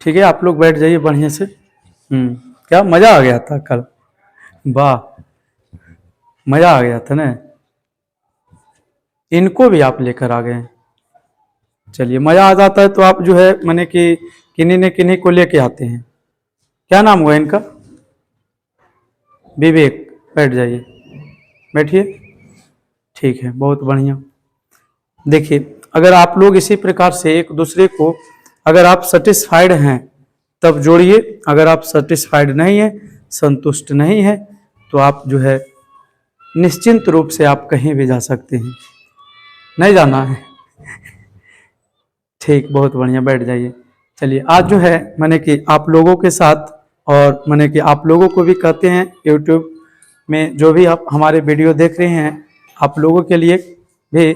ठीक है, आप लोग बैठ जाइए बढ़िया से। क्या मजा आ गया था कल, वाह मजा आ गया था ना। इनको भी आप लेकर आ गए। चलिए, मजा आ जाता है तो आप जो है माने कि किन्हीं ने किन्हीं को लेके आते हैं। क्या नाम हुआ इनका? विवेक। बैठ जाइए, बैठिए। ठीक है, बहुत बढ़िया। देखिए, अगर आप लोग इसी प्रकार से एक दूसरे को, अगर आप सेटिस्फाइड हैं तब जोड़िए, अगर आप सेटिस्फाइड नहीं है, संतुष्ट नहीं है, तो आप जो है निश्चिंत रूप से आप कहीं भी जा सकते हैं। नहीं जाना है? ठीक, बहुत बढ़िया, बैठ जाइए। चलिए, आज जो है मैंने कि आप लोगों के साथ, और मैंने कि आप लोगों को भी कहते हैं यूट्यूब में जो भी आप हमारे वीडियो देख रहे हैं, आप लोगों के लिए भी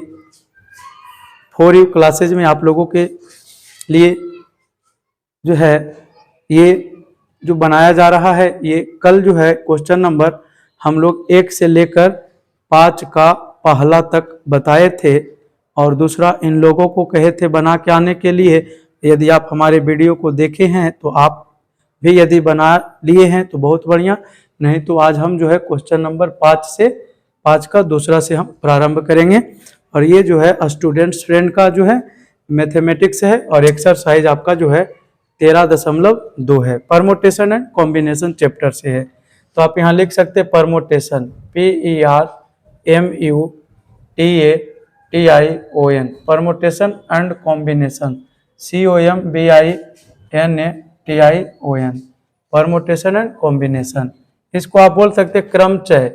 फॉर यू क्लासेज में आप लोगों के लिए जो है ये जो बनाया जा रहा है, ये कल जो है क्वेश्चन नंबर हम लोग 1 से लेकर 5 का पहला तक बताए थे, और दूसरा इन लोगों को कहे थे बना के आने के लिए। यदि आप हमारे वीडियो को देखे हैं तो आप भी यदि बना लिए हैं तो बहुत बढ़िया, नहीं तो आज हम जो है क्वेश्चन नंबर 5 का दूसरा से हम प्रारंभ करेंगे। और ये जो है स्टूडेंट्स फ्रेंड का जो है मैथमेटिक्स है, और एक्सरसाइज आपका जो है 13.2 है, परमोटेशन एंड कॉम्बिनेशन चैप्टर से है। तो आप यहाँ लिख सकते हैं permutation, PERMUTATION, permutation and combination, COMBINATION, permutation and combination. इसको आप बोल सकते हैं क्रमचय,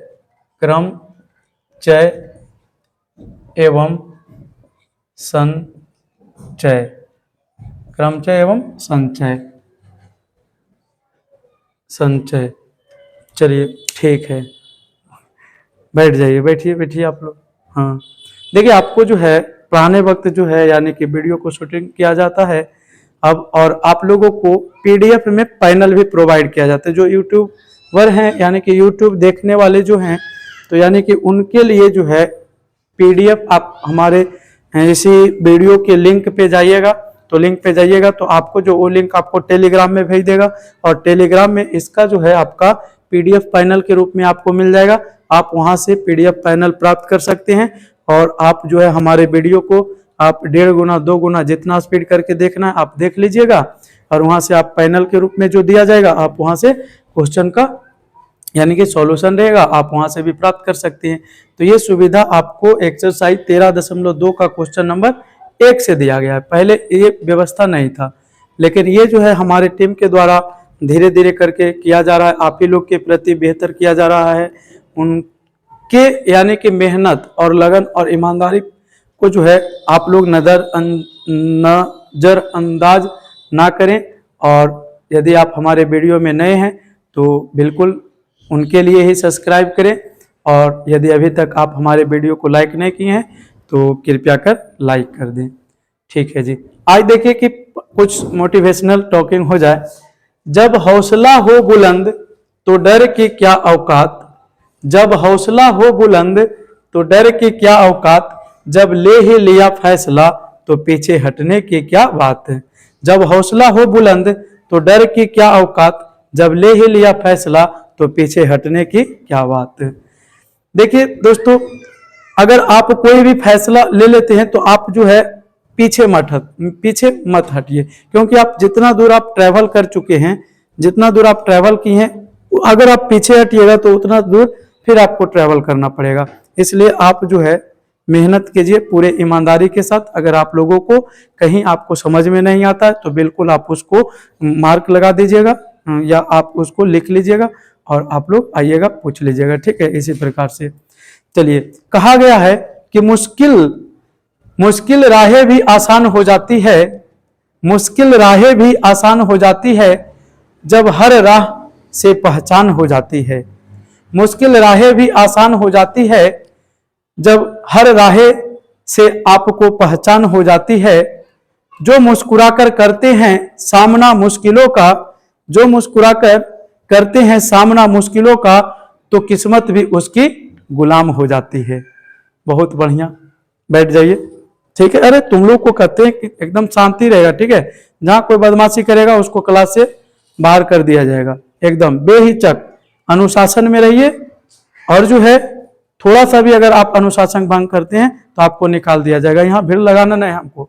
क्रमचय एवं संचय, क्रमचय एवं संचय, संचय। चलिए, ठीक है, बैठ जाइए, बैठिए बैठिए आप लोग। हाँ, देखिए, आपको जो है पुराने वक्त जो है यानी कि वीडियो को शूटिंग किया जाता है अब, और आप लोगों को पीडीएफ में पैनल भी प्रोवाइड किया जाता है। जो यूट्यूबर हैं यानी कि यूट्यूब देखने वाले जो हैं, तो यानी कि उनके लिए जो है पीडीएफ आप हमारे इसी वीडियो के लिंक पे जाइएगा, तो लिंक पे जाइएगा तो आपको जो वो लिंक आपको टेलीग्राम में भेज देगा, और टेलीग्राम में इसका जो है आपका पीडीएफ पैनल के रूप में आपको मिल जाएगा। आप वहां से पीडीएफ पैनल प्राप्त कर सकते हैं, और आप जो है हमारे वीडियो को आप 1.5 गुना 2 गुना जितना स्पीड करके देखना है आप देख लीजिएगा, और वहां से आप पैनल के रूप में जो दिया जाएगा आप वहां से क्वेश्चन का यानी कि सॉल्यूशन रहेगा, आप वहां से भी प्राप्त कर सकते हैं। तो ये सुविधा आपको एक्सरसाइज 13.2 का क्वेश्चन नंबर 1 से दिया गया है। पहले ये व्यवस्था नहीं था, लेकिन ये जो है हमारे टीम के द्वारा धीरे धीरे करके किया जा रहा है, आप ही लोग के प्रति बेहतर किया जा रहा है। उनके यानी कि मेहनत और लगन और ईमानदारी को जो है आप लोग नजरअंदाज ना करें, और यदि आप हमारे वीडियो में नए हैं तो बिल्कुल उनके लिए ही सब्सक्राइब करें, और यदि अभी तक आप हमारे वीडियो को लाइक नहीं किए हैं तो कृपया कर लाइक कर दें। ठीक है जी, आज देखिए कि कुछ मोटिवेशनल टॉकिंग हो जाए। जब हौसला हो बुलंद तो डर की क्या औकात, जब हौसला हो बुलंद तो डर की क्या औकात, जब ले ही लिया फैसला तो पीछे हटने की क्या बात। जब हौसला हो बुलंद तो डर की क्या औकात, जब ले ही लिया फैसला तो पीछे हटने की क्या बात। देखिए दोस्तों, अगर आप कोई भी फैसला ले लेते हैं तो आप जो है पीछे मत हटिए, क्योंकि आप जितना दूर आप ट्रैवल कर चुके हैं, जितना दूर आप ट्रैवल किए हैं, अगर आप पीछे हटिएगा तो उतना दूर फिर आपको ट्रैवल करना पड़ेगा। इसलिए आप जो है मेहनत कीजिए पूरे ईमानदारी के साथ। अगर आप लोगों को कहीं आपको समझ में नहीं आता है तो बिल्कुल आप उसको मार्क लगा दीजिएगा, या आप उसको लिख लीजिएगा और आप लोग आइएगा पूछ लीजिएगा। ठीक है, इसी प्रकार से चलिए, कहा गया है कि मुश्किल राहें भी आसान हो जाती है, मुश्किल राहें भी आसान हो जाती है जब हर राह से पहचान हो जाती है। मुश्किल राहें भी आसान हो जाती है जब हर राहें से आपको पहचान हो जाती है। जो मुस्कुराकर करते हैं सामना मुश्किलों का, जो मुस्कुराकर करते हैं सामना मुश्किलों का, तो किस्मत भी उसकी गुलाम हो जाती है। बहुत बढ़िया, बैठ जाइए। ठीक है, अरे तुम लोग को कहते हैं कि एकदम शांति रहेगा, ठीक है। जहां कोई बदमाशी करेगा उसको क्लास से बाहर कर दिया जाएगा। एकदम बेहिचक अनुशासन में रहिए, और जो है थोड़ा सा भी अगर आप अनुशासन भंग करते हैं तो आपको निकाल दिया जाएगा। यहाँ भीड़ लगाना नहीं हमको,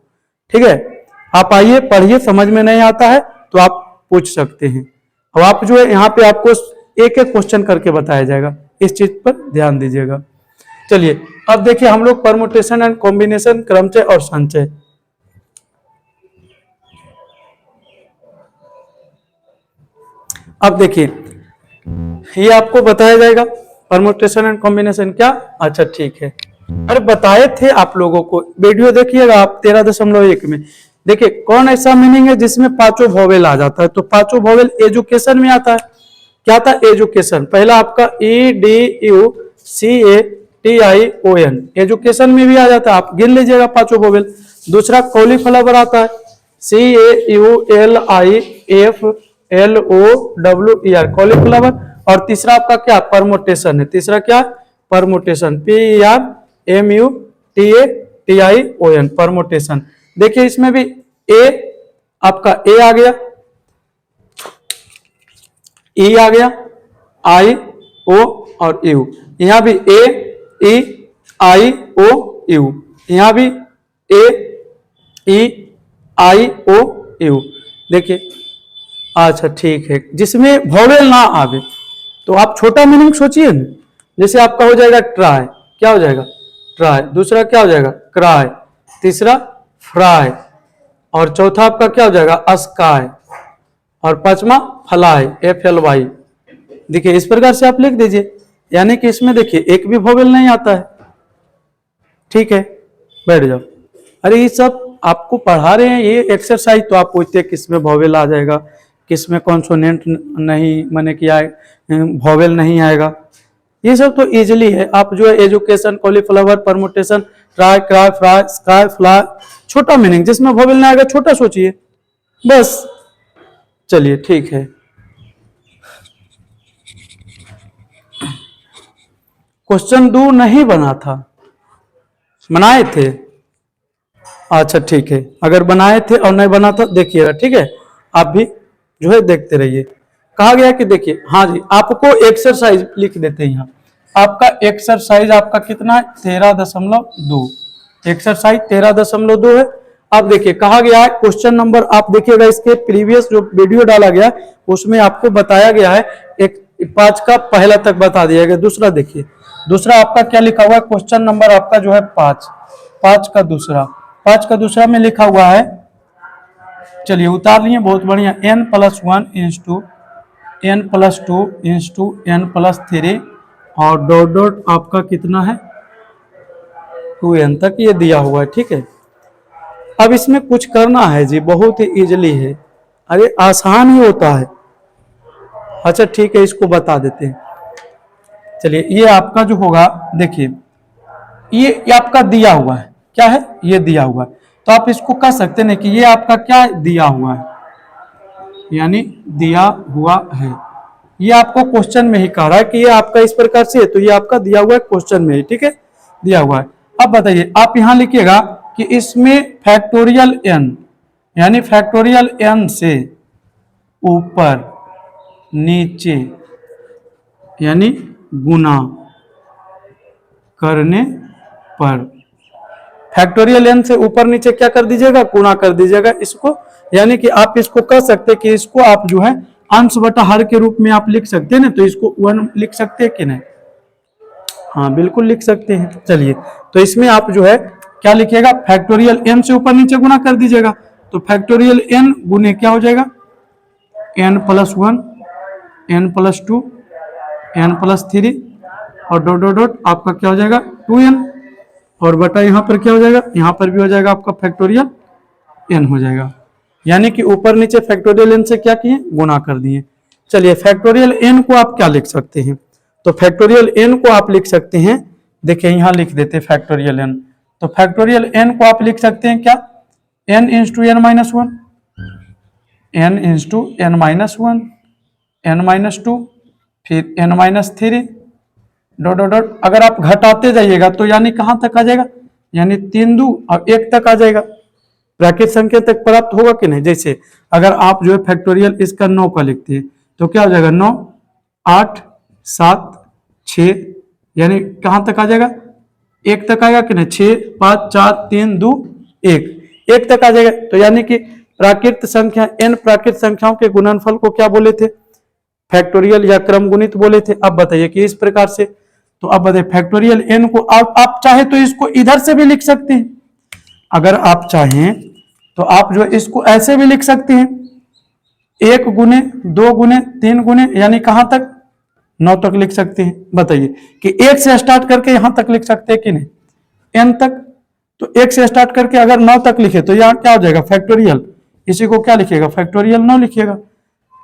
ठीक है। आप आइए, पढ़िए, समझ में नहीं आता है तो आप पूछ सकते हैं। अब आप जो है यहाँ पे आपको एक एक क्वेश्चन करके बताया जाएगा, इस चीज पर ध्यान दीजिएगा। चलिए अब देखिए हम लोग परमुटेशन एंड कॉम्बिनेशन, क्रमचय और संचय। अब देखिए ये आपको बताया जाएगा परमुटेशन एंड कॉम्बिनेशन क्या। अच्छा ठीक है, अरे बताए थे आप लोगों को, वीडियो देखिएगा आप 13.1 में। देखिए कौन ऐसा मीनिंग है जिसमें पांचों वोवेल आ जाता है, तो पांचों वोवेल एजुकेशन में आता है। क्या था? एजुकेशन। पहला आपका EDUCATION, एजुकेशन में भी आ जाता है, आप गिन लीजिएगा पांचों वोवेल। दूसरा कॉलीफ्लावर आता है, CAULIFLOWER, कॉलीफ्लावर। और तीसरा आपका क्या? परमुटेशन है। तीसरा क्या? Permutation, PERMUTATION, permutation. देखिए इसमें भी ए, आपका ए आ गया, ई आ गया, आई, ओ और यू। यहां भी ए, ई, आई, ओ, यू। यहां भी ए, ई, आई, ओ, यू। देखिए अच्छा ठीक है, जिसमें वोवेल ना आवे तो आप छोटा मीनिंग सोचिए ना। जैसे आपका हो जाएगा ट्राई, क्या हो जाएगा? ट्राई। दूसरा क्या हो जाएगा? क्राई। तीसरा फ्राई। और चौथा आपका क्या हो जाएगा? स्काई। और पांचवा फ्लाई, FLY। देखिए इस प्रकार से आप लिख दीजिए, यानी कि इसमें देखिए एक भी वोवेल नहीं आता है। ठीक है, बैठ जाओ। अरे ये सब आपको पढ़ा रहे हैं, ये एक्सरसाइज, तो आप पूछते हैं किस में वोवेल आ जाएगा, किस में कॉन्सोनेंट नहीं, माने क्या वोवेल नहीं आएगा। ये सब तो इजीली है। आप जो है education, cauliflower, permutation, try, cry, fry, sky, fly, छोटा मीनिंग जिसमें वोवेल नहीं आएगा छोटा सोचिए बस। चलिए ठीक है, क्वेश्चन 2 नहीं बना था, बनाए थे? अच्छा ठीक है, अगर बनाए थे और नहीं बना था देखिएगा, ठीक है। आप भी जो है देखते रहिए। कहा गया कि देखिए, हाँ जी, आपको एक्सरसाइज लिख देते हैं यहाँ। आपका एक्सरसाइज आपका कितना है? 13.2। एक्सरसाइज 13.2 है। अब देखिए कहा गया है क्वेश्चन नंबर, आप देखिएगा इसके प्रीवियस जो वीडियो डाला गया उसमें आपको बताया गया है, एक 5 का पहला तक बता दिया गया। दूसरा देखिए, दूसरा आपका क्या लिखा हुआ है? क्वेश्चन नंबर आपका जो है 5, 5 का दूसरा, 5 का दूसरा में लिखा हुआ है, चलिए उतार लिए, बहुत बढ़िया। n+1 into n+2 into n+3 और डॉट डॉट आपका कितना है? 2n तक ये दिया हुआ है, ठीक है। अब इसमें कुछ करना है जी, बहुत ही इजली है, अरे आसान ही होता है। अच्छा ठीक है, इसको बता देते हैं। चलिए ये आपका जो होगा, देखिए ये आपका दिया हुआ है, क्या है? ये दिया हुआ है, तो आप इसको कह सकते हैं कि ये आपका क्या दिया हुआ है, यानी दिया हुआ है। ये आपको क्वेश्चन में ही कह रहा है कि ये आपका इस प्रकार से है, तो ये आपका दिया हुआ है क्वेश्चन में ही, ठीक है, दिया हुआ है। अब बताइए, आप यहां लिखिएगा कि इसमें फैक्टोरियल n, यानी फैक्टोरियल n से ऊपर नीचे यानी गुना करने पर, फैक्टोरियल n से ऊपर नीचे क्या कर दीजिएगा? गुना कर दीजिएगा इसको। यानी कि आप इसको कह सकते हैं कि इसको आप जो है अंश बटा हर के रूप में आप लिख सकते हैं ना, तो इसको 1 लिख सकते हैं कि नहीं? हाँ बिल्कुल लिख सकते हैं। चलिए तो इसमें आप जो है क्या लिखिएगा? फैक्टोरियल n से ऊपर नीचे गुना कर दीजिएगा, तो फैक्टोरियल n गुने क्या हो जाएगा? n+1, n+2, n+3 और डॉट डॉट डॉट आपका क्या हो जाएगा? 2n। और बटा यहाँ पर क्या हो जाएगा? यहाँ पर भी हो जाएगा आपका फैक्टोरियल n हो जाएगा। यानी कि ऊपर नीचे फैक्टोरियल n से क्या किए? गुना कर दिए। चलिए फैक्टोरियल n को आप क्या लिख सकते हैं? तो फैक्टोरियल n को आप लिख सकते हैं, देखिए यहाँ लिख देते फैक्टोरियल n। तो फैक्टोरियल n को आप लिख सकते हैं क्या? n into n-1, n into n-1, n-2, फिर n-3 डॉट डॉट डॉट। अगर आप घटाते जाइएगा तो यानी कहाँ तक आ जाएगा? यानी 3 2 और 1 तक आ जाएगा, प्राकृत संख्या तक प्राप्त होगा कि नहीं। जैसे अगर आप जो है फैक्टोरियल इसका 9 का लिखते हैं तो क्या हो जाएगा 9 8 7 6, यानी कहां तक आ जाएगा 1 तक आएगा कि नहीं, 6 5 4 3 2 1 तक आ जाएगा। तो यानी कि प्राकृत संख्या n प्राकृत संख्याओं के गुणनफल को क्या बोले थे, फैक्टोरियल या क्रम गुणित बोले थे। अब बताइए कि इस प्रकार से, तो अब बताइए फैक्टोरियल n को आप चाहे तो इसको इधर से भी लिख सकते हैं, अगर आप चाहें तो आप जो इसको ऐसे भी लिख सकते हैं 1 गुने 2 गुने 3 गुने, यानी कहां तक 9 तक लिख सकते हैं। बताइए कि 1 से स्टार्ट करके यहां तक लिख सकते हैं कि नहीं, n तक। तो 1 से स्टार्ट करके अगर 9 तक लिखे तो यहाँ क्या हो जाएगा फैक्टोरियल, इसी को क्या लिखिएगा फैक्टोरियल 9 लिखिएगा,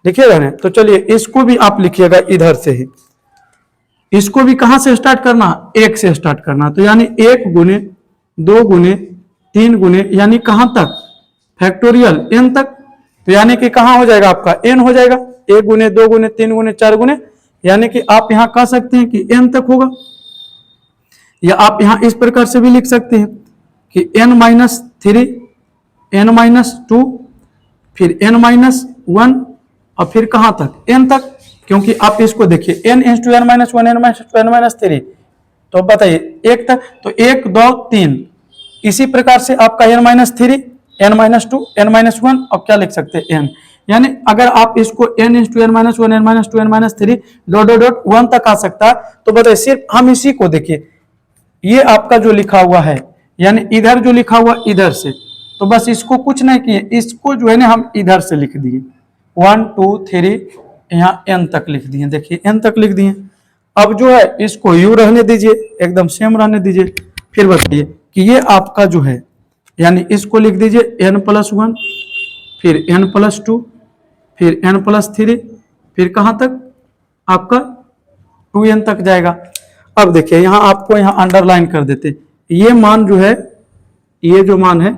लिखिएगा ना। तो चलिए इसको भी आप लिखिएगा इधर से ही, इसको भी कहां से स्टार्ट करना, 1 से स्टार्ट करना। तो यानी 1 गुने 2 गुने 3 गुने, यानी कहां तक फैक्टोरियल n तक। तो यानी कि कहां हो जाएगा आपका n हो जाएगा, 1 गुने 2 गुने 3 गुने 4 गुने, यानी कि आप यहां कह सकते हैं कि n तक होगा। या आप यहां इस प्रकार से भी लिख सकते हैं कि n-3 n-2 फिर n-1 और फिर कहां तक n तक, क्योंकि आप इसको देखिए n × n-1 n-2 n-3, तो बताइए 1 तक, तो 1 2 3, इसी प्रकार से आपका n-3 n-2 n-1 और क्या लिख सकते हैं n, यानी अगर आप इसको n × n-1 n-2 n-3 dot 1 तक आ सकता है। तो बताइए सिर्फ हम इसी को देखिए, ये आपका जो लिखा हुआ है, यानी इधर जो लिखा हुआ इधर से, तो बस इसको कुछ नहीं किए, इसको जो है ना हम इधर से लिख दिए 1 2 3 यहाँ n तक लिख दिए, देखिए n तक लिख दिए। अब जो है इसको यू रहने दीजिए, एकदम सेम रहने दीजिए। फिर बताइए कि ये आपका जो है, यानी इसको लिख दीजिए n+1 फिर n+2 फिर n+3 फिर कहां तक आपका 2n तक जाएगा। अब देखिए यहाँ आपको यहाँ अंडरलाइन कर देते, ये मान जो है, ये जो मान है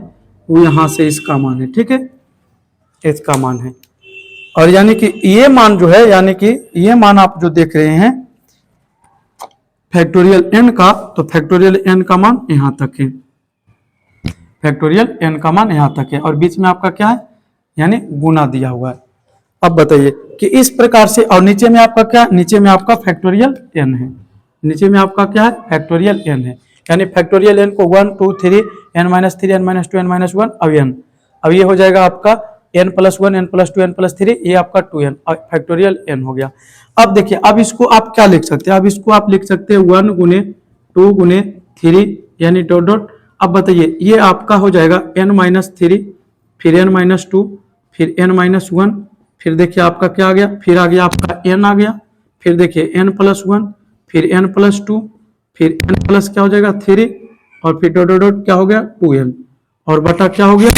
वो यहां से इसका मान है, ठीक है, इसका मान है। और यानी कि ये मान जो है, यानी कि ये मान आप जो देख रहे हैं फैक्टोरियल n का, तो फैक्टोरियल n का मान यहां तक है, फैक्टोरियल n का मान यहां तक है, और बीच में आपका क्या है, यानी गुना दिया हुआ है। अब बताइए कि इस प्रकार से, और नीचे में आपका क्या, नीचे में आपका फैक्टोरियल n है, नीचे में आपका क्या है फैक्टोरियल n है, यानी फैक्टोरियल n को 1 2 3 n-3 n-2 n-1 अब n, अब ये हो जाएगा आपका n+1 n+2 n+3, ये आपका 2n और फैक्टोरियल n हो गया। अब देखिए अब इसको आप क्या लिख सकते हैं, अब इसको आप लिख सकते हैं 1 गुने 2 गुने 3 यानी डॉट डॉट। अब बताइए ये आपका हो जाएगा n-3 फिर n-2 फिर n-1, फिर देखिए आपका क्या आ गया, फिर आ गया आपका n आ गया, फिर देखिए n+1 फिर n+2 फिर n+ क्या हो जाएगा 3 और फिर डॉट डॉट क्या हो गया 2n और बटा क्या हो गया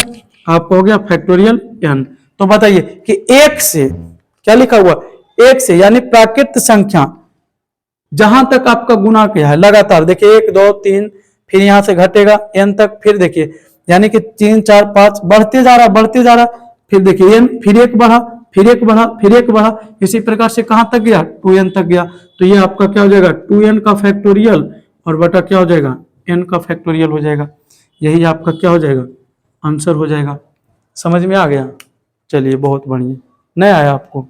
आपका हो गया फैक्टोरियल n। तो बताइए कि 1 से क्या लिखा हुआ, 1 से यानी प्राकृत संख्या जहां तक आपका गुना किया है लगातार, देखिए 1 2 3 फिर यहां से घटेगा n तक, फिर देखिए यानी कि 3 4 5 बढ़ते जा रहा बढ़ते जा रहा, फिर देखिए n फिर 1 बढ़ा फिर 1 बढ़ा फिर 1 बढ़ा, इसी प्रकार से कहां तक गया 2n तक गया। तो ये आपका क्या हो जाएगा 2n का फैक्टोरियल और बटा क्या हो जाएगा n का फैक्टोरियल हो जाएगा, यही आपका क्या हो जाएगा आंसर हो जाएगा। समझ में आ गया, चलिए बहुत बढ़िया, नहीं आया आपको,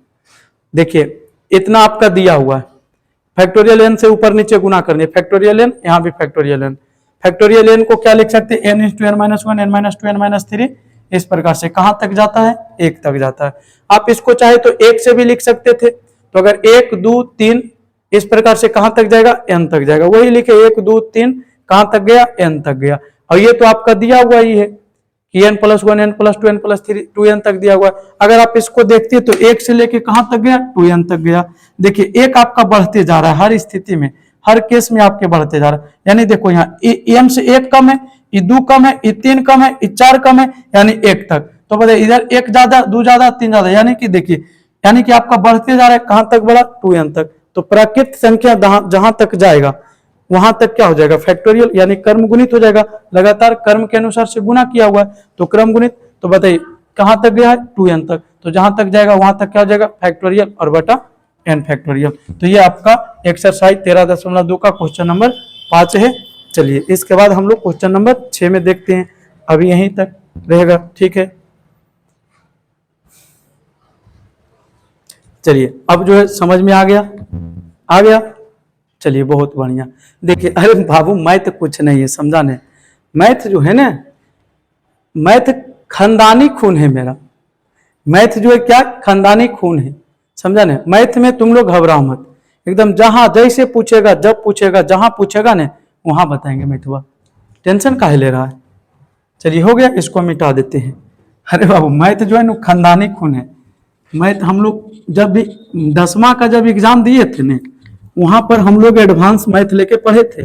देखिए इतना आपका दिया हुआ है, फैक्टोरियल n से ऊपर नीचे गुना करने, फैक्टोरियल n यहाँ भी फैक्टोरियल n, फैक्टोरियल n को क्या लिख सकते हैं n × n-1 n-2 n-3, इस प्रकार से कहां तक जाता है 1 तक जाता है। आप इसको चाहे तो 1 से भी लिख सकते थे, तो अगर 1 2 3 इस प्रकार से कहां तक जाएगा n तक जाएगा, वही लिखे 1 2 3 कहां तक गया n तक गया। और ये तो आपका दिया हुआ ही है कि n+1 n+2 n+3 2n तक दिया हुआ है। अगर आप इसको देखते तो 1 से लेके कहां तक गया 2n तक गया। देखिए 1 आपका बढ़ते जा रहा है, हर स्थिति में हर केस में आपके बढ़ते जा रहा है, यानी देखो यहाँ m से 1 कम है, ये 2 कम है, ये 3 कम है, ये 4 कम है, यानी 1 तक। तो बताइए इधर 1 ज्यादा 2 ज्यादा 3 ज्यादा, यानी कि देखिए यानी कि आपका बढ़ते जा रहा है, कहां तक बढ़ा 2n तक। तो प्राकृत संख्या जहां तक जाएगा वहां तक क्या हो जाएगा फैक्टोरियल यानी क्रम गुणित हो जाएगा, लगातार क्रम के अनुसार से गुना किया हुआ है तो क्रम गुणित। तो बताइए कहां तक गया है 2n तक, तो जहां तक जाएगा वहां तक क्या हो जाएगा फैक्टोरियल और बटा n फैक्टोरियल। तो ये आपका एक्सरसाइज 13.2 का क्वेश्चन नंबर 5 है। चलिए इसके बाद हम लोग क्वेश्चन नंबर 6 में देखते हैं, अभी यहीं तक रहेगा, ठीक है। चलिए अब जो है समझ में आ गया, आ गया। चलिए बहुत बढ़िया। देखिए अरे बाबू मैथ कुछ नहीं है, समझा नहीं। मैथ जो है ना, मैथ खानदानी खून है मेरा। मैथ जो है क्या, खानदानी खून है, समझा नहीं। मैथ में तुम लोग घबराओ मत, एकदम जहां जैसे पूछेगा, जब पूछेगा, जहां पूछेगा ना वहां बताएंगे मैथवा। टेंशन काहे ले रहा है। चलिए हो गया, इसको मिटा देते हैं। अरे बाबू मैथ जो है ना खानदानी खून है। मैथ हम लोग जब भी 10वां का जब एग्जाम दिए थे ना, वहां पर हम लोग एडवांस मैथ लेके पढ़े थे।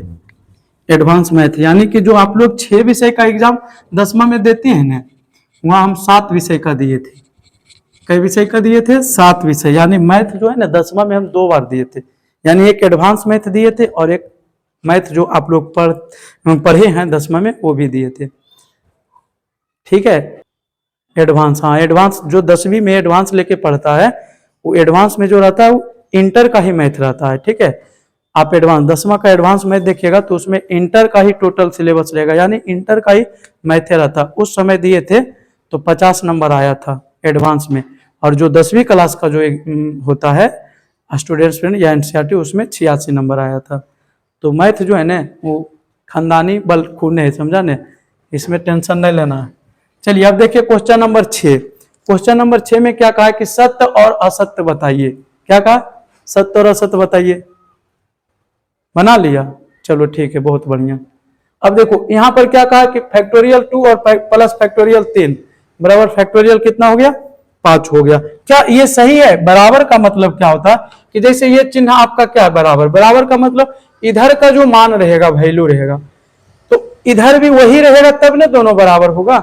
एडवांस मैथ यानी कि जो आप लोग 6 विषय का एग्जाम 10वां में देते हैं ना, वहां हम 7 विषय का दिए थे। कई विषय का दिए थे, 7 विषय। यानी मैथ जो है ना 10वां में हम 2 बार दिए थे। यानी एक एडवांस मैथ दिए थे और एक मैथ जो आप लोग पढ़े हैं 10वां में वो भी दिए थे, ठीक है। एडवांस, हाँ एडवांस जो 10वीं में एडवांस लेके पढ़ता है, वो एडवांस में जो रहता है वो इंटर का ही मैथ रहता है, ठीक है। आप एडवांस 10वां का एडवांस मैथ देखिएगा तो उसमें इंटर का ही टोटल सिलेबस रहेगा, यानी इंटर का ही मैथ रहता। उस समय दिए थे तो 50 नंबर आया था एडवांस में। और जो 10वीं क्लास का जो होता है स्टूडेंट्स फ्रेंड या एनसीईआरटी, उसमें 86 नंबर आया था। तो मैथ जो है ना वो खानदानी बल खून है, समझा ने, इसमें टेंशन नहीं लेना है। चलिए अब देखिए क्वेश्चन नंबर 6। क्वेश्चन नंबर 6 में क्या कहा है कि सत्य और असत्य बताइए। क्या कहा, सत्य और असत्य बताइए। बना लिया, चलो ठीक है, बहुत बढ़िया। अब देखो यहां पर क्या कहा कि फैक्टोरियल 2 और प्लस फैक्टोरियल 3 बराबर फैक्टोरियल कितना हो गया, 5 हो गया। क्या ये सही है। बराबर का मतलब क्या होता है कि जैसे ये चिन्ह आपका क्या है, बराबर। बराबर का मतलब इधर का जो मान रहेगा, वैल्यू रहेगा, तो इधर भी वही रहेगा, तब ना दोनों बराबर होगा,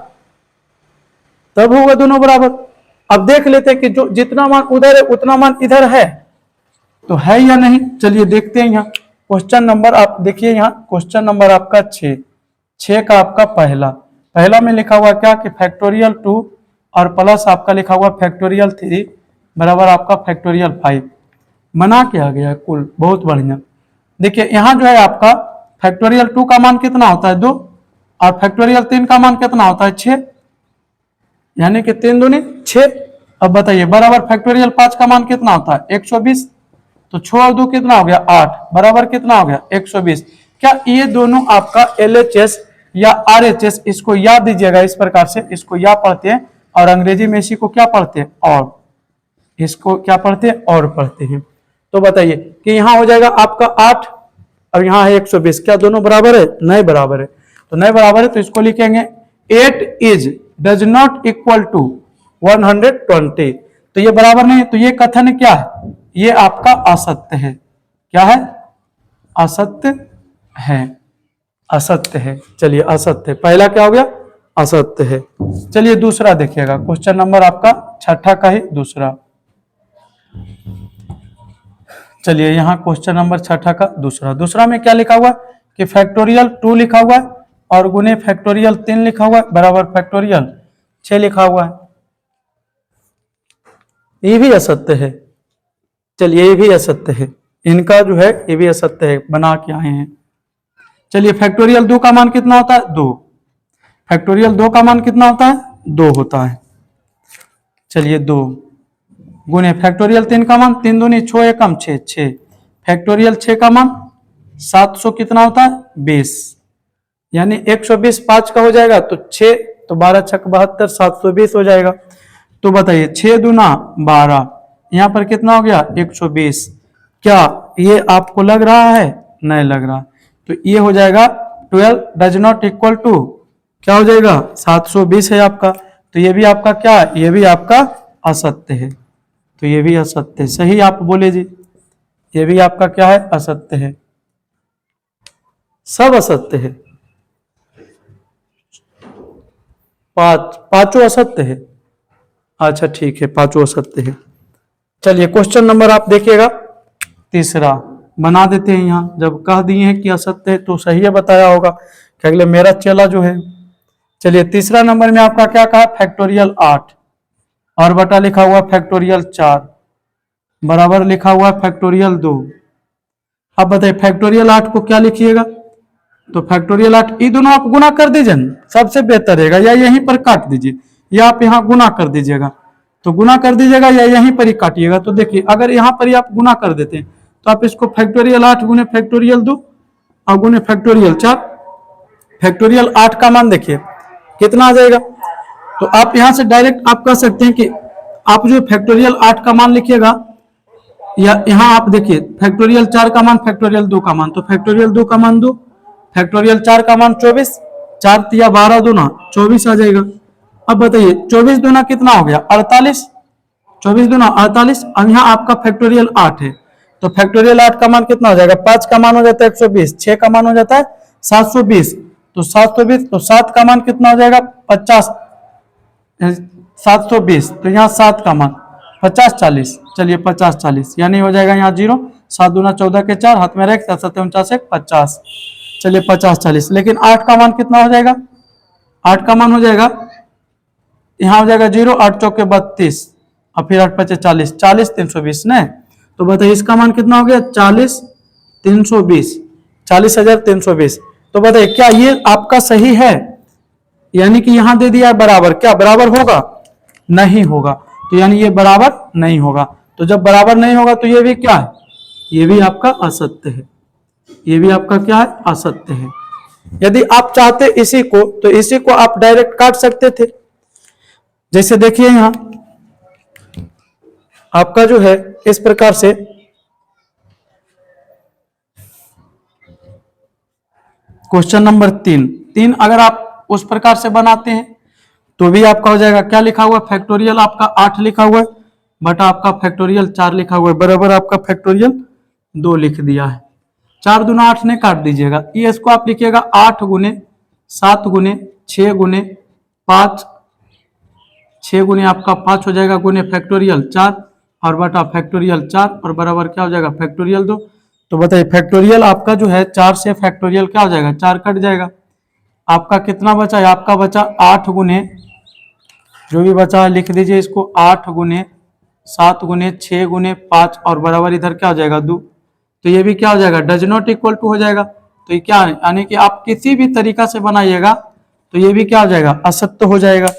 तब होगा दोनों बराबर। अब देख लेते हैं कि जो जितना मान उधर है उतना मान इधर है, तो है या नहीं। चलिए देखते हैं। यहाँ क्वेश्चन नंबर आप देखिए, यहाँ क्वेश्चन नंबर आपका 6 का आपका पहला में लिखा हुआ क्या कि फैक्टोरियल 2 और प्लस आपका लिखा हुआ फैक्टोरियल 3 बराबर आपका फैक्टोरियल 5 बना के आ गया कुल, बहुत बढ़िया। देखिए यहाँ जो है आपका फैक्टोरियल 2 का मान कितना होता है 2 और फैक्टोरियल 3 का मान कितना होता है 6, यानी कि 3 दूनी 6। अब बताइए बराबर फैक्टोरियल 5 का मान कितना होता है 120, तो 6 और 2 कितना हो गया 8 बराबर कितना हो गया 120। क्या ये दोनों आपका LHS या RHS, इसको याद दीजिएगा इस प्रकार से, इसको या पढ़ते हैं और अंग्रेजी में इसी को क्या पढ़ते हैं और, इसको क्या पढ़ते हैं और पढ़ते हैं। तो बताइए कि यहाँ हो जाएगा आपका 8 और यहाँ है 120, क्या दोनों बराबर है, नहीं बराबर है। तो नहीं बराबर है तो इसको लिखेंगे 8 is does not equal to 120। तो ये बराबर नहीं, तो ये कथन क्या है, ये आपका असत्य है। क्या है, असत्य है, असत्य है। चलिए असत्य, पहला क्या हो गया, असत्य है। चलिए दूसरा देखिएगा, क्वेश्चन नंबर आपका 6 का ही दूसरा। चलिए यहाँ क्वेश्चन नंबर 6 का दूसरा में क्या लिखा हुआ कि फैक्टोरियल 2 लिखा हुआ है और गुने फैक्टोरियल 3 लिखा हुआ है बराबर फैक्टोरियल 6 लिखा हुआ है। ये भी असत्य है। चलिए ये भी असत्य है, इनका जो है ये भी असत्य है, बना के आए हैं। चलिए फैक्टोरियल 2 का मान कितना होता है 2, फैक्टोरियल 2 का मान कितना होता है 2 होता है। चलिए 2 गुने फैक्टोरियल 3 का मान 3 दूनी 6 एकम 6, फैक्टोरियल 6 का मान 700 कितना होता है 20, यानी 120 5 का हो जाएगा तो 6, तो 12 छक 72 720 हो जाएगा। तो बताइए 6 दूना 12, यहाँ पर कितना हो गया 120। क्या ये आपको लग रहा है, नहीं लग रहा, तो ये हो जाएगा 12 डज नॉट इक्वल टू, क्या हो जाएगा 720 है आपका। तो ये भी आपका क्या, ये भी आपका असत्य है, तो ये भी असत्य है। सही आप बोले जी, ये भी आपका क्या है, असत्य है, सब असत्य है, पांचों असत्य है। अच्छा ठीक है, पांचों असत्य है। चलिए क्वेश्चन नंबर आप देखिएगा तीसरा, बना देते हैं। यहाँ जब कह दिए हैं कि असत्य है तो सही है बताया होगा कि अगले मेरा चेला जो है। चलिए तीसरा नंबर में आपका क्या कहा फैक्टोरियल 8 और बटा लिखा हुआ फैक्टोरियल 4 बराबर लिखा हुआ फैक्टोरियल 2। अब बताइए फैक्टोरियल 8 को क्या लिखिएगा, तो फैक्टोरियल 8, ये दोनों आप गुना कर दीजिए ना, सबसे बेहतर रहेगा, या यहीं पर काट दीजिए या आप यहाँ गुना कर दीजिएगा। तो गुना कर दीजिएगा या यहीं पर ही काटिएगा। तो देखिए अगर यहाँ पर ही आप गुना कर देते हैं तो आप इसको फैक्टोरियल 8 गुने फैक्टोरियल 2 और गुने फैक्टोरियल 4, फैक्टोरियल 8 का मान देखिए कितना आ जाएगा। तो आप यहां से डायरेक्ट आप कह सकते हैं कि आप जो फैक्टोरियल 8 का मान लिखिएगा, या यहाँ आप देखिए फैक्टोरियल 4 का मान, फैक्टोरियल 2 का मान, तो फैक्टोरियल 2 का मान 2, फैक्टोरियल 4 का मान 24, 4 तिया 12 दूना 24 आ जाएगा। अब बताइए 24 दूना कितना हो गया 48, 24 दूना 48। अब यहाँ आपका फैक्टोरियल 8 है, तो फैक्टोरियल 8 का मान कितना हो जाएगा, 5 का मान हो जाता है 120, 6 का मान हो जाता है 720, तो 720, तो 7 का मान कितना हो जाएगा 50, 720, तो यहाँ 7 का मान 50 40, चलिए 50 40, यानी हो जाएगा यहाँ 0, 7 दूना 14 के 4, हाथ में रख 7 49 50, चलिए 50 40। लेकिन 8 का मान कितना हो जाएगा, 8 का मान हो जाएगा यहाँ हो जाएगा 0, 8 चौके 32 और फिर 8 पचे 40, 40 320 न। तो बताइए इसका मान कितना हो गया 40 320, 40,320। तो बताइए क्या ये आपका सही है, यानी कि यहां दे दिया है बराबर, क्या बराबर होगा, नहीं होगा। तो यानी ये बराबर नहीं होगा। तो जब बराबर नहीं होगा तो ये भी क्या है, ये भी आपका असत्य है, ये भी आपका क्या है, असत्य है। यदि आप चाहते इसी को तो इसी को आप डायरेक्ट काट सकते थे। जैसे देखिए यहां आपका जो है इस प्रकार से क्वेश्चन नंबर 3 अगर आप उस प्रकार से बनाते हैं तो भी आपका हो जाएगा, क्या लिखा हुआ फैक्टोरियल आपका 8 लिखा हुआ है बटा आपका फैक्टोरियल 4 लिखा हुआ है, बराबर आपका फैक्टोरियल 2 लिख दिया है। 4 दूना 8 ने काट दीजिएगा, ये इसको आप लिखिएगा 8 गुने 7 गुने 6 गुने 5, 6 गुने आपका 5 हो जाएगा गुने फैक्टोरियल 4 और बटा फैक्टोरियल 4 और बराबर क्या हो जाएगा फैक्टोरियल 2। तो बताइए फैक्टोरियल आपका जो है 4 से फैक्टोरियल क्या हो जाएगा, 4 कट जाएगा, आपका कितना बचा है, आपका बचा 8 गुने, जो भी बचा है लिख दीजिए इसको, 8 गुने 7 गुने 6 गुने 5 और बराबर इधर क्या हो जाएगा 2। तो ये भी क्या हो जाएगा, डज नॉट इक्वल टू हो जाएगा। तो ये क्या है, यानी कि आप किसी भी तरीका से बनाइएगा तो ये भी क्या हो जाएगा, असत्य हो जाएगा।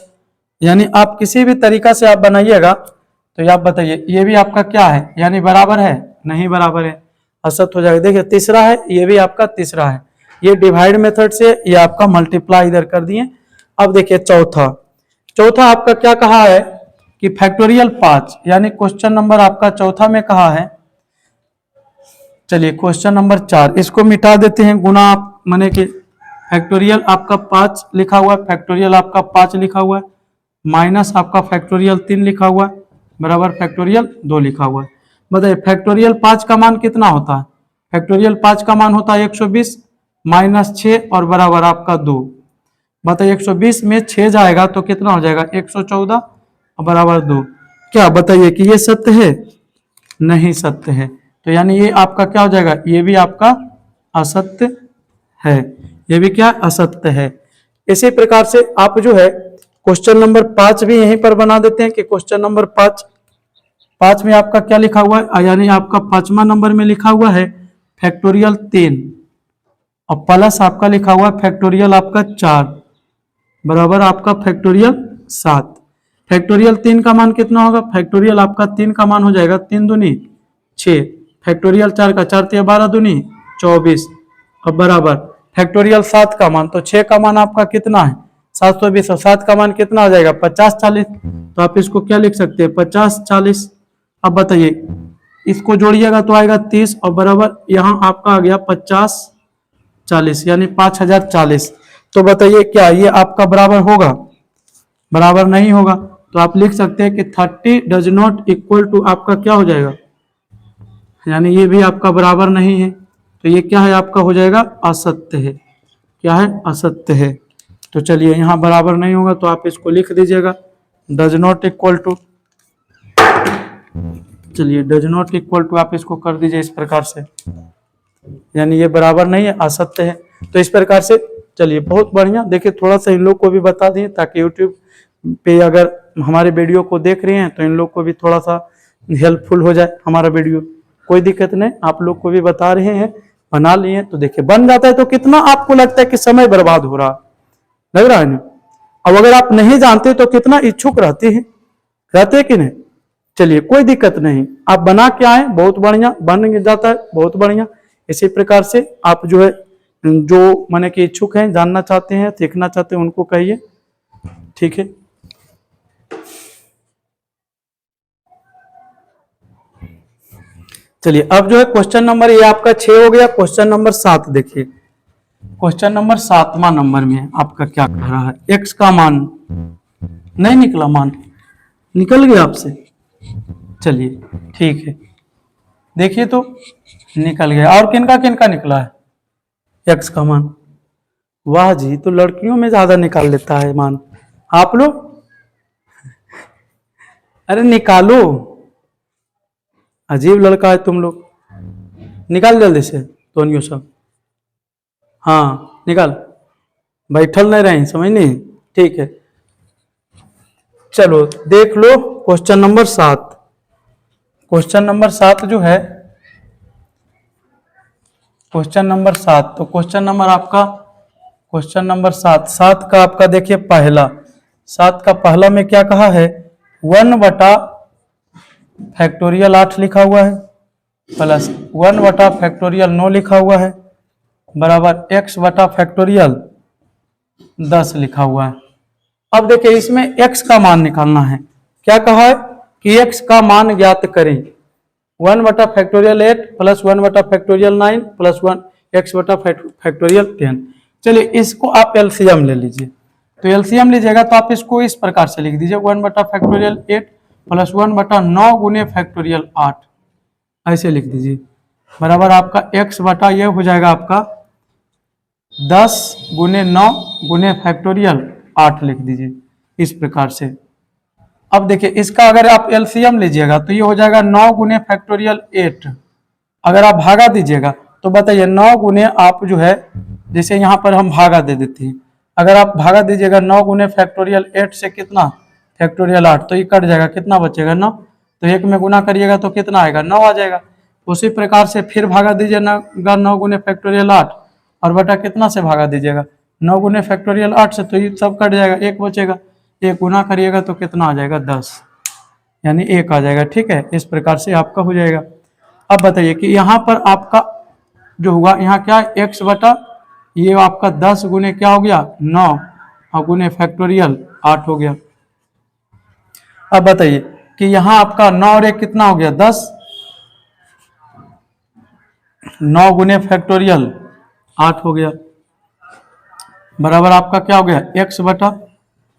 यानी आप किसी भी तरीका से आप बनाइएगा तो ये आप बताइए ये भी आपका क्या है, यानी बराबर है, नहीं बराबर है, असत्य हो जाएगा। देखिए तीसरा है, ये भी आपका तीसरा है, ये डिवाइड मेथड से ये आपका मल्टीप्लाई इधर कर दिए। अब देखिए चौथा आपका क्या कहा है कि फैक्टोरियल 5, यानी क्वेश्चन नंबर आपका चौथा में कहा है, चलिए क्वेश्चन नंबर 4 इसको मिटा देते हैं, गुना आप माने कि फैक्टोरियल आपका 5 लिखा हुआ है, फैक्टोरियल आपका 5 लिखा हुआ है, माइनस आपका फैक्टोरियल 3 लिखा हुआ है, बराबर फैक्टोरियल 2 लिखा हुआ है। बताइए फैक्टोरियल 5 का मान कितना होता है, फैक्टोरियल 5 का मान होता है 120 माइनस 6 और बराबर आपका 2। बताइए 120 में 6 जाएगा तो कितना हो जाएगा 114 और बराबर 2। क्या बताइए कि ये सत्य है, नहीं सत्य है। तो यानी ये आपका क्या हो जाएगा, ये भी आपका असत्य है, ये भी क्या असत्य है। इसी प्रकार से आप जो है क्वेश्चन नंबर 5 भी यहीं पर बना देते हैं कि क्वेश्चन नंबर 5 में आपका क्या लिखा हुआ है, यानी आपका 5वां नंबर में लिखा हुआ है फैक्टोरियल 3 और प्लस आपका लिखा हुआ है फैक्टोरियल आपका 4 बराबर आपका फैक्टोरियल 7। फैक्टोरियल 3 का मान कितना होगा, फैक्टोरियल आपका 3 का मान हो जाएगा 3 दूनी 6, फैक्टोरियल 4 का 4 तिया 12 दूनी 24 और बराबर फैक्टोरियल 7 का मान, तो 6 का मान आपका कितना है 720 और 7 का मान कितना हो जाएगा 50 40। तो आप इसको क्या लिख सकते हैं 50 40। अब बताइए इसको जोड़िएगा तो आएगा 30 और बराबर यहाँ आपका आ गया 50 40 यानी 5040। तो बताइए क्या ये आपका बराबर होगा, बराबर नहीं होगा। तो आप लिख सकते हैं कि 30 डज नॉट इक्वल टू आपका क्या हो जाएगा, यानी ये भी आपका बराबर नहीं है। तो ये क्या है आपका हो जाएगा असत्य है, क्या है असत्य है। तो चलिए यहाँ बराबर नहीं होगा तो आप इसको लिख दीजिएगा डज नॉट इक्वल टू, चलिए डज नॉट इक्वल टू आप इसको कर दीजिए इस प्रकार से, यानी ये बराबर नहीं है, असत्य है। तो इस प्रकार से चलिए बहुत बढ़िया। देखिए थोड़ा सा इन लोग को भी बता दिए ताकि यूट्यूब पे अगर हमारे वीडियो को देख रहे हैं तो इन लोग को भी थोड़ा सा हेल्पफुल हो जाए हमारा वीडियो। कोई दिक्कत नहीं, आप लोग को भी बता रहे हैं बना लिए तो देखिए बन जाता है। तो कितना आपको लगता है कि समय बर्बाद हो रहा, लग रहा है ना। अब अगर आप नहीं जानते तो कितना इच्छुक रहते हैं कि नहीं। चलिए कोई दिक्कत नहीं, आप बना के आए, बहुत बढ़िया, बन जाता है, बहुत बढ़िया। इसी प्रकार से आप जो है, जो माने कि इच्छुक हैं, जानना चाहते हैं, सीखना चाहते हैं, उनको कहिए, ठीक है। चलिए अब जो है क्वेश्चन नंबर ये आपका 6 हो गया। क्वेश्चन नंबर 7 देखिए, क्वेश्चन नंबर 7वां नंबर में आपका क्या कह रहा है, एक्स का मान नहीं निकला, मान निकल गया आपसे। चलिए ठीक है, देखिए तो निकल गया। और किनका किनका निकला है एक्स का मान? वाह जी, तो लड़कियों में ज्यादा निकाल लेता है मान। आप लोग अरे निकालो, अजीब लड़का है तुम लोग। निकाल जल्दी से दोनों सब, हाँ निकाल, बैठल नहीं रहे, समझ नहीं, ठीक है। चलो देख लो क्वेश्चन नंबर 7। क्वेश्चन नंबर 7 जो है, क्वेश्चन नंबर 7, तो क्वेश्चन नंबर आपका, क्वेश्चन नंबर 7 का आपका देखिए पहला, 7 का पहला में क्या कहा है, 1/फैक्टोरियल 8 लिखा हुआ है, प्लस 1/फैक्टोरियल 9 लिखा हुआ है, बराबर x/फैक्टोरियल 10 लिखा हुआ है। अब देखिए इसमें x का मान निकालना है। क्या कहा है कि x का मान ज्ञात करें, 1/फैक्टोरियल 8 प्लस 1/फैक्टोरियल 9 प्लस 1 x/फैक्टोरियल 10। चलिए इसको आप एलसीएम ले लीजिए। तो एलसीएम लीजिएगा तो आप इसको इस प्रकार से लिख दीजिए, 1/फैक्टोरियल 8 प्लस 1/9 गुने फैक्टोरियल 8, ऐसे लिख दीजिए, बराबर आपका x बटा ये हो जाएगा आपका 10 गुने 9 गुने फैक्टोरियल 8 लिख दीजिए इस प्रकार से। अब देखिए इसका अगर आप एलसीएम लीजिएगा तो ये हो जाएगा 9 गुने फैक्टोरियल 8। अगर आप भागा दीजिएगा तो बताइए 9 गुने आप जो है, जैसे यहाँ पर हम भागा दे देते हैं, अगर आप भागा दीजिएगा 9 गुने फैक्टोरियल 8 से कितना फैक्टोरियल 8, तो ये कट जाएगा, कितना बचेगा 9, तो एक में गुना करिएगा तो कितना आएगा 9 आ जाएगा। उसी प्रकार से फिर भागा दीजिएगा 9 गुने फैक्टोरियल 8 और बटा कितना से भागा दीजिएगा 9 गुने फैक्टोरियल 8 से, तो ये सब कट जाएगा, एक बचेगा, एक गुना करिएगा तो कितना आ जाएगा 10, यानी 1 आ जाएगा, ठीक है। इस प्रकार से आपका हो जाएगा। अब बताइए कि यहाँ पर आपका जो हुआ, यहाँ क्या है x बटा ये आपका 10 गुने क्या हो गया 9 और गुने फैक्टोरियल 8 हो गया। अब बताइए कि यहाँ आपका 9 और 1 कितना हो गया 10, 9 गुने फैक्टोरियल 8 हो गया, बराबर आपका क्या हो गया x बटा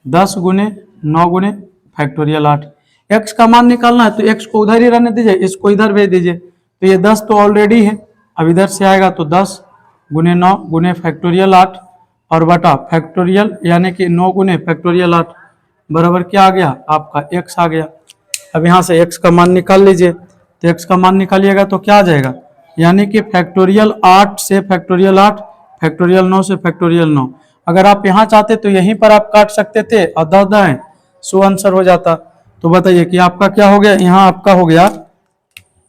10 गुने 9 गुने फैक्टोरियल 8। x का मान निकालना है तो x को उधर ही रहने दीजिए, इसको इधर भेज दीजिए। तो ये 10 तो ऑलरेडी है, अब इधर से आएगा तो 10 गुने 9 गुने फैक्टोरियल 8 और बटा फैक्टोरियल यानी कि 9 गुने फैक्टोरियल 8, बराबर क्या आ गया आपका x आ गया। अब यहाँ से x का मान निकाल लीजिए, तो x का मान निकालिएगा तो क्या आ जाएगा, यानी कि फैक्टोरियल 8 से फैक्टोरियल 8, फैक्टोरियल 9 से फैक्टोरियल 9। अगर आप यहाँ चाहते तो यहीं पर आप काट सकते थे और 10 दाएं 100 आंसर हो जाता। तो बताइए कि आपका क्या हो गया, यहाँ आपका हो गया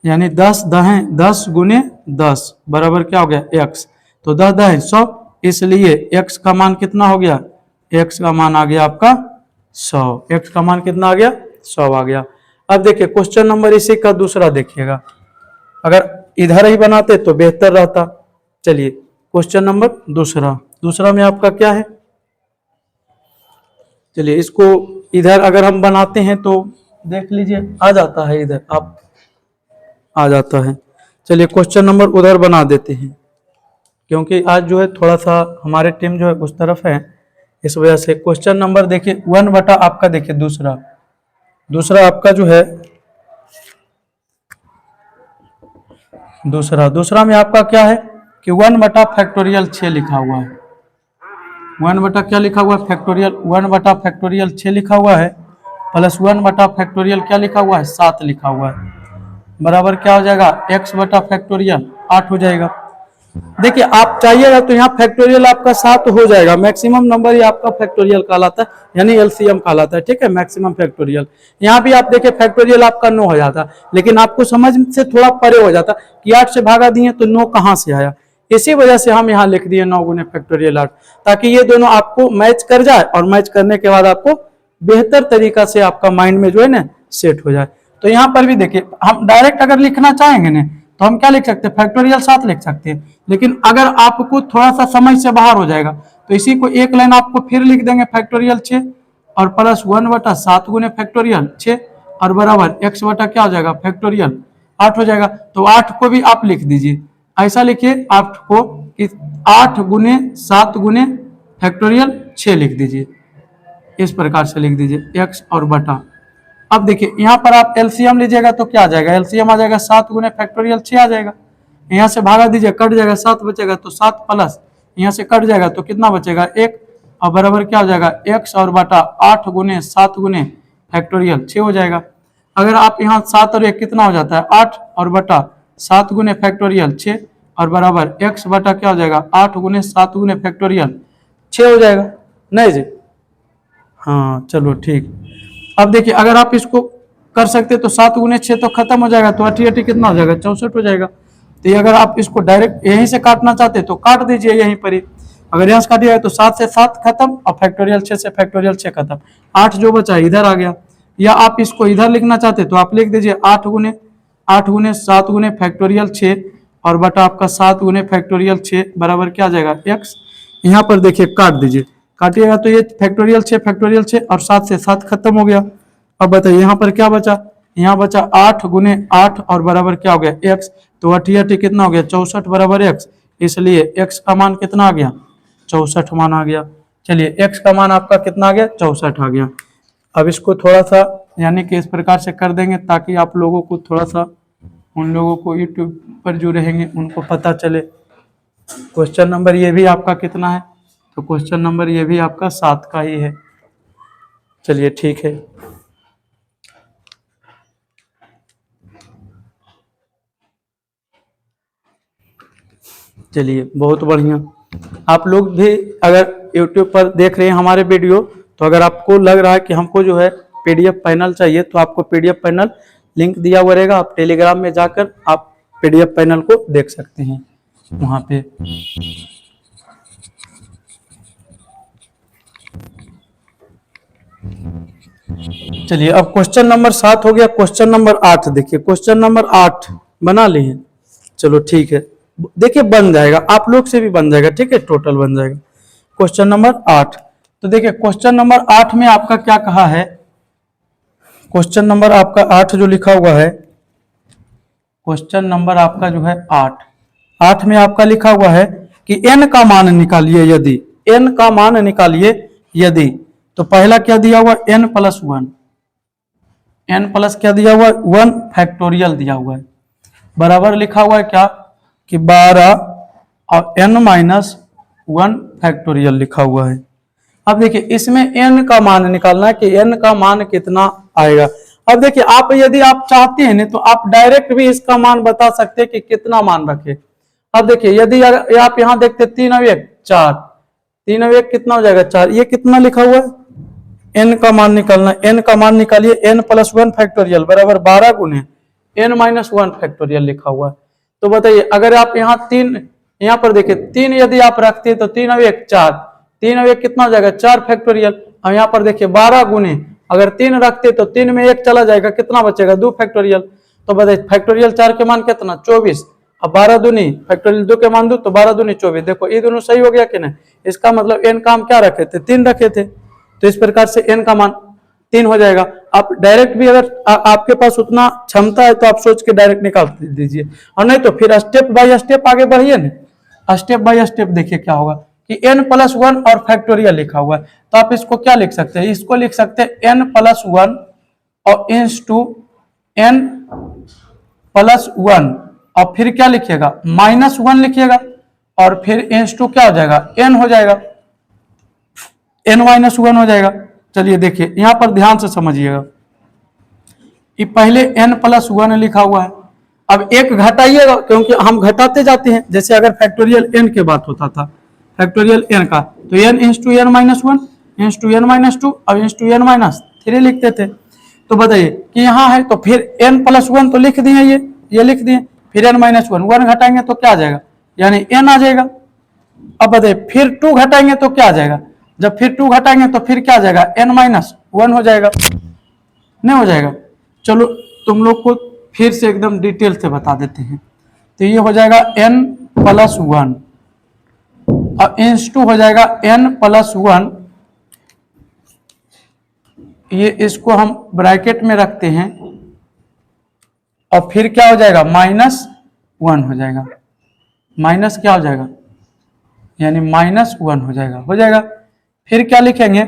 यानी 10 दाएं 10 गुने 10 बराबर क्या हो गया x, तो 10 दाएं 100, इसलिए x का मान कितना हो गया, x का मान आ गया आपका 100, x का मान कितना आ गया 100 आ गया। अब देखिए क्वेश्चन नंबर इसी का दूसरा देखिएगा, अगर इधर ही बनाते तो बेहतर रहता। चलिए क्वेश्चन नंबर दूसरा में आपका क्या है, चलिए इसको इधर अगर हम बनाते हैं तो देख लीजिए आ जाता है, इधर आप आ जाता है। चलिए क्वेश्चन नंबर उधर बना देते हैं, क्योंकि आज जो है थोड़ा सा हमारे टीम जो है उस तरफ है, इस वजह से। क्वेश्चन नंबर देखिए 1 बटा आपका देखिए दूसरा आपका जो है दूसरा में आपका क्या है कि 1/फैक्टोरियल 6 लिखा हुआ है, 1 बटा क्या लिखा हुआ है फैक्टोरियल, 1/फैक्टोरियल 6 लिखा हुआ है, प्लस 1/फैक्टोरियल क्या लिखा हुआ है 7 लिखा हुआ है, बराबर क्या हो जाएगा x/फैक्टोरियल 8 हो जाएगा। देखिए आप चाहिएगा तो यहाँ फैक्टोरियल आपका 7 हो जाएगा, मैक्सिमम नंबर ही आपका फैक्टोरियल कहलाता है, यानी एलसीएम कहलाता है, ठीक है, मैक्सिमम फैक्टोरियल। यहाँ भी आप देखिए फैक्टोरियल आपका 9 हो जाता, लेकिन आपको समझ से थोड़ा परे हो जाता कि 8 से भागा दिए तो 9 कहाँ से आया, इसी वजह से हम यहाँ लिख दिए 9 गुने फैक्टोरियल 8, ताकि ये दोनों आपको मैच कर जाए और मैच करने के बाद आपको बेहतर तरीका से आपका माइंड में जो है ना सेट हो जाए। तो यहाँ पर भी देखिए, हम डायरेक्ट अगर लिखना चाहेंगे ना तो हम क्या लिख सकते हैं, फैक्टोरियल 7 लिख सकते हैं। लेकिन अगर आपको थोड़ा सा समझ से बाहर हो जाएगा तो इसी को एक लाइन आपको फिर लिख देंगे फैक्टोरियल 6 और प्लस 1/7 गुने फैक्टोरियल 6 और बराबर x बटा क्या हो जाएगा फैक्टोरियल 8 हो जाएगा। तो 8 को भी आप लिख दीजिए, ऐसा लिखिए 8 को कि 8 गुने 7 गुने फैक्टोरियल 6 लिख दीजिए, इस प्रकार से लिख दीजिए x और बटा। अब देखिए यहाँ पर आप एलसीएम लीजिएगा तो क्या आ जाएगा, एलसीएम आ जाएगा 7 गुने फैक्टोरियल 6 आ जाएगा। यहाँ से भागा दीजिए, कट जाएगा 7 बचेगा, तो 7 प्लस यहाँ से कट जाएगा तो कितना बचेगा 1 और बराबर क्या हो जाएगा x और बटा 8 गुने 7 गुने फैक्टोरियल 6 हो जाएगा। अगर आप यहाँ 7 और 1 कितना हो जाता है 8 और बटा 7 गुने फैक्टोरियल 6 और बराबर x बटा क्या हो जाएगा 8 गुने 7 गुने फैक्टोरियल 6 हो जाएगा। नहीं जी, हाँ चलो ठीक। अब देखिए अगर आप इसको कर सकते तो 7 गुने 6 तो खत्म हो जाएगा, तो 8 कितना हो जाएगा 64 हो जाएगा। तो ये अगर आप इसको डायरेक्ट यहीं से काटना चाहते तो काट दीजिए यहीं पर ही। अगर यहाँ से काटिएगा तो 7 से 7 खत्म और फैक्टोरियल 6 से फैक्टोरियल 6 खत्म, 8 जो बचा इधर आ गया। या आप इसको इधर लिखना चाहते तो आप लिख दीजिए 8 गुने 7 गुने फैक्टोरियल 6 और बटा आपका 7 गुने फैक्टोरियल 6 बराबर क्या आ जाएगा x। यहाँ पर देखिए काट दीजिए, काटिएगा तो ये फैक्टोरियल 6 और 7 से 7 खत्म हो गया। अब बताइए यहाँ पर क्या बचा, यहाँ बचा 8 गुने 8 और बराबर क्या हो गया x। तो 8 कितना हो गया 64 बराबर x, इसलिए x का मान कितना आ गया 64 मान आ गया। चलिए x का मान आपका कितना आ गया 64 आ गया। अब इसको थोड़ा सा यानी कि इस प्रकार से कर देंगे ताकि आप लोगों को थोड़ा सा, उन लोगों को यूट्यूब पर जो रहेंगे उनको पता चले। क्वेश्चन नंबर ये भी आपका कितना है, तो क्वेश्चन नंबर ये भी आपका 7 का ही है। चलिए ठीक है। चलिए बहुत बढ़िया। आप लोग भी अगर YouTube पर देख रहे हैं हमारे वीडियो, तो अगर आपको लग रहा है कि हमको जो है PDF पैनल चाहिए तो आपको PDF पैनल लिंक दिया हुआ रहेगा, आप टेलीग्राम में जाकर आप PDF पैनल को देख सकते हैं वहां पे। चलिए अब क्वेश्चन नंबर 7 हो गया। क्वेश्चन नंबर 8 देखिए, क्वेश्चन नंबर 8 बना लिए। चलो ठीक है, देखिए बन जाएगा, आप लोग से भी बन जाएगा, ठीक है टोटल बन जाएगा। क्वेश्चन नंबर 8, तो देखिए क्वेश्चन नंबर 8 में आपका क्या कहा है, क्वेश्चन नंबर आपका 8 जो लिखा हुआ है, क्वेश्चन नंबर आपका जो है 8 में आपका लिखा हुआ है कि n का मान निकालिए यदि, n का मान निकालिए यदि। तो पहला क्या दिया हुआ n प्लस 1, n प्लस क्या दिया हुआ 1 फैक्टोरियल दिया हुआ है, बराबर लिखा हुआ है क्या कि 12 और n माइनस 1 फैक्टोरियल लिखा हुआ है। अब देखिए इसमें n का मान निकालना है कि n का मान कितना आएगा। अब देखिए आप यदि आप चाहते हैं तो आप डायरेक्ट भी इसका मान बता सकते हैं कि कितना मान रखे। अब देखिए यदि आप यहाँ देखते 3 और 1 4, 3 और 1 कितना हो जाएगा 4, ये कितना लिखा हुआ है n का मान निकालना, n का मान निकालिए n प्लस 1 फैक्टोरियल बराबर 12 गुने n माइनस 1 फैक्टोरियल लिखा हुआ है। तो बताइए अगर आप यहाँ 3, यहाँ पर देखिए 3 यदि आप रखते हैं तो 3 और 1 4, 3 और 1 कितना हो जाएगा 4 फैक्टोरियल। और यहाँ पर देखिए 12 गुने, अगर 3 रखते तो 3 में 1 चला जाएगा, कितना बचेगा 2 फैक्टोरियल। तो बताइए फैक्टोरियल 4 के मान कितना 24, अब 12 दूनी फैक्टोरियल 2 के मान दो तो 12 दूनी 24। देखो ये दोनों सही हो गया कि नहीं, इसका मतलब n का हम क्या रखे थे 3 रखे थे, तो इस प्रकार से n का मान 3 हो जाएगा। आप डायरेक्ट भी अगर आपके पास उतना क्षमता है तो आप सोच के डायरेक्ट निकाल दीजिए, और नहीं तो फिर स्टेप बाय स्टेप आगे बढ़िए ना। स्टेप बाय स्टेप देखिए क्या होगा कि n प्लस 1 और फैक्टोरियल लिखा हुआ है, तो आप इसको क्या लिख सकते हैं, इसको लिख सकते हैं n प्लस 1 और इंस टू n प्लस 1 और फिर क्या लिखिएगा माइनस 1 लिखिएगा और फिर इंस टू क्या हो जाएगा n हो जाएगा, n माइनस 1 हो जाएगा। चलिए देखिए यहाँ पर ध्यान से समझिएगा, ये पहले n प्लस 1 लिखा हुआ है, अब एक घटाइएगा क्योंकि हम घटाते जाते हैं। जैसे अगर फैक्टोरियल n के बात होता था फैक्टोरियल n का, तो n इंस टू n माइनस 1 इंस टू n माइनस 2 और इंस टू n माइनस 3 लिखते थे। तो बताइए कि यहाँ है तो फिर n प्लस 1 तो लिख दिए, ये लिख दिए, फिर n माइनस 1 घटाएंगे तो क्या आ जाएगा यानी n आ जाएगा। अब बताइए फिर 2 घटाएंगे तो क्या आ जाएगा, जब फिर 2 घटाएंगे तो फिर क्या आ जाएगा, n-1 हो जाएगा, नहीं हो जाएगा। चलो तुम लोग को फिर से एकदम डिटेल से बता देते हैं। तो ये हो जाएगा n+1 और n2 हो जाएगा n+1। ये इसको हम ब्रैकेट में रखते हैं और फिर क्या हो जाएगा, -1 हो जाएगा, माइनस क्या हो जाएगा, यानी -1 हो जाएगा। फिर क्या लिखेंगे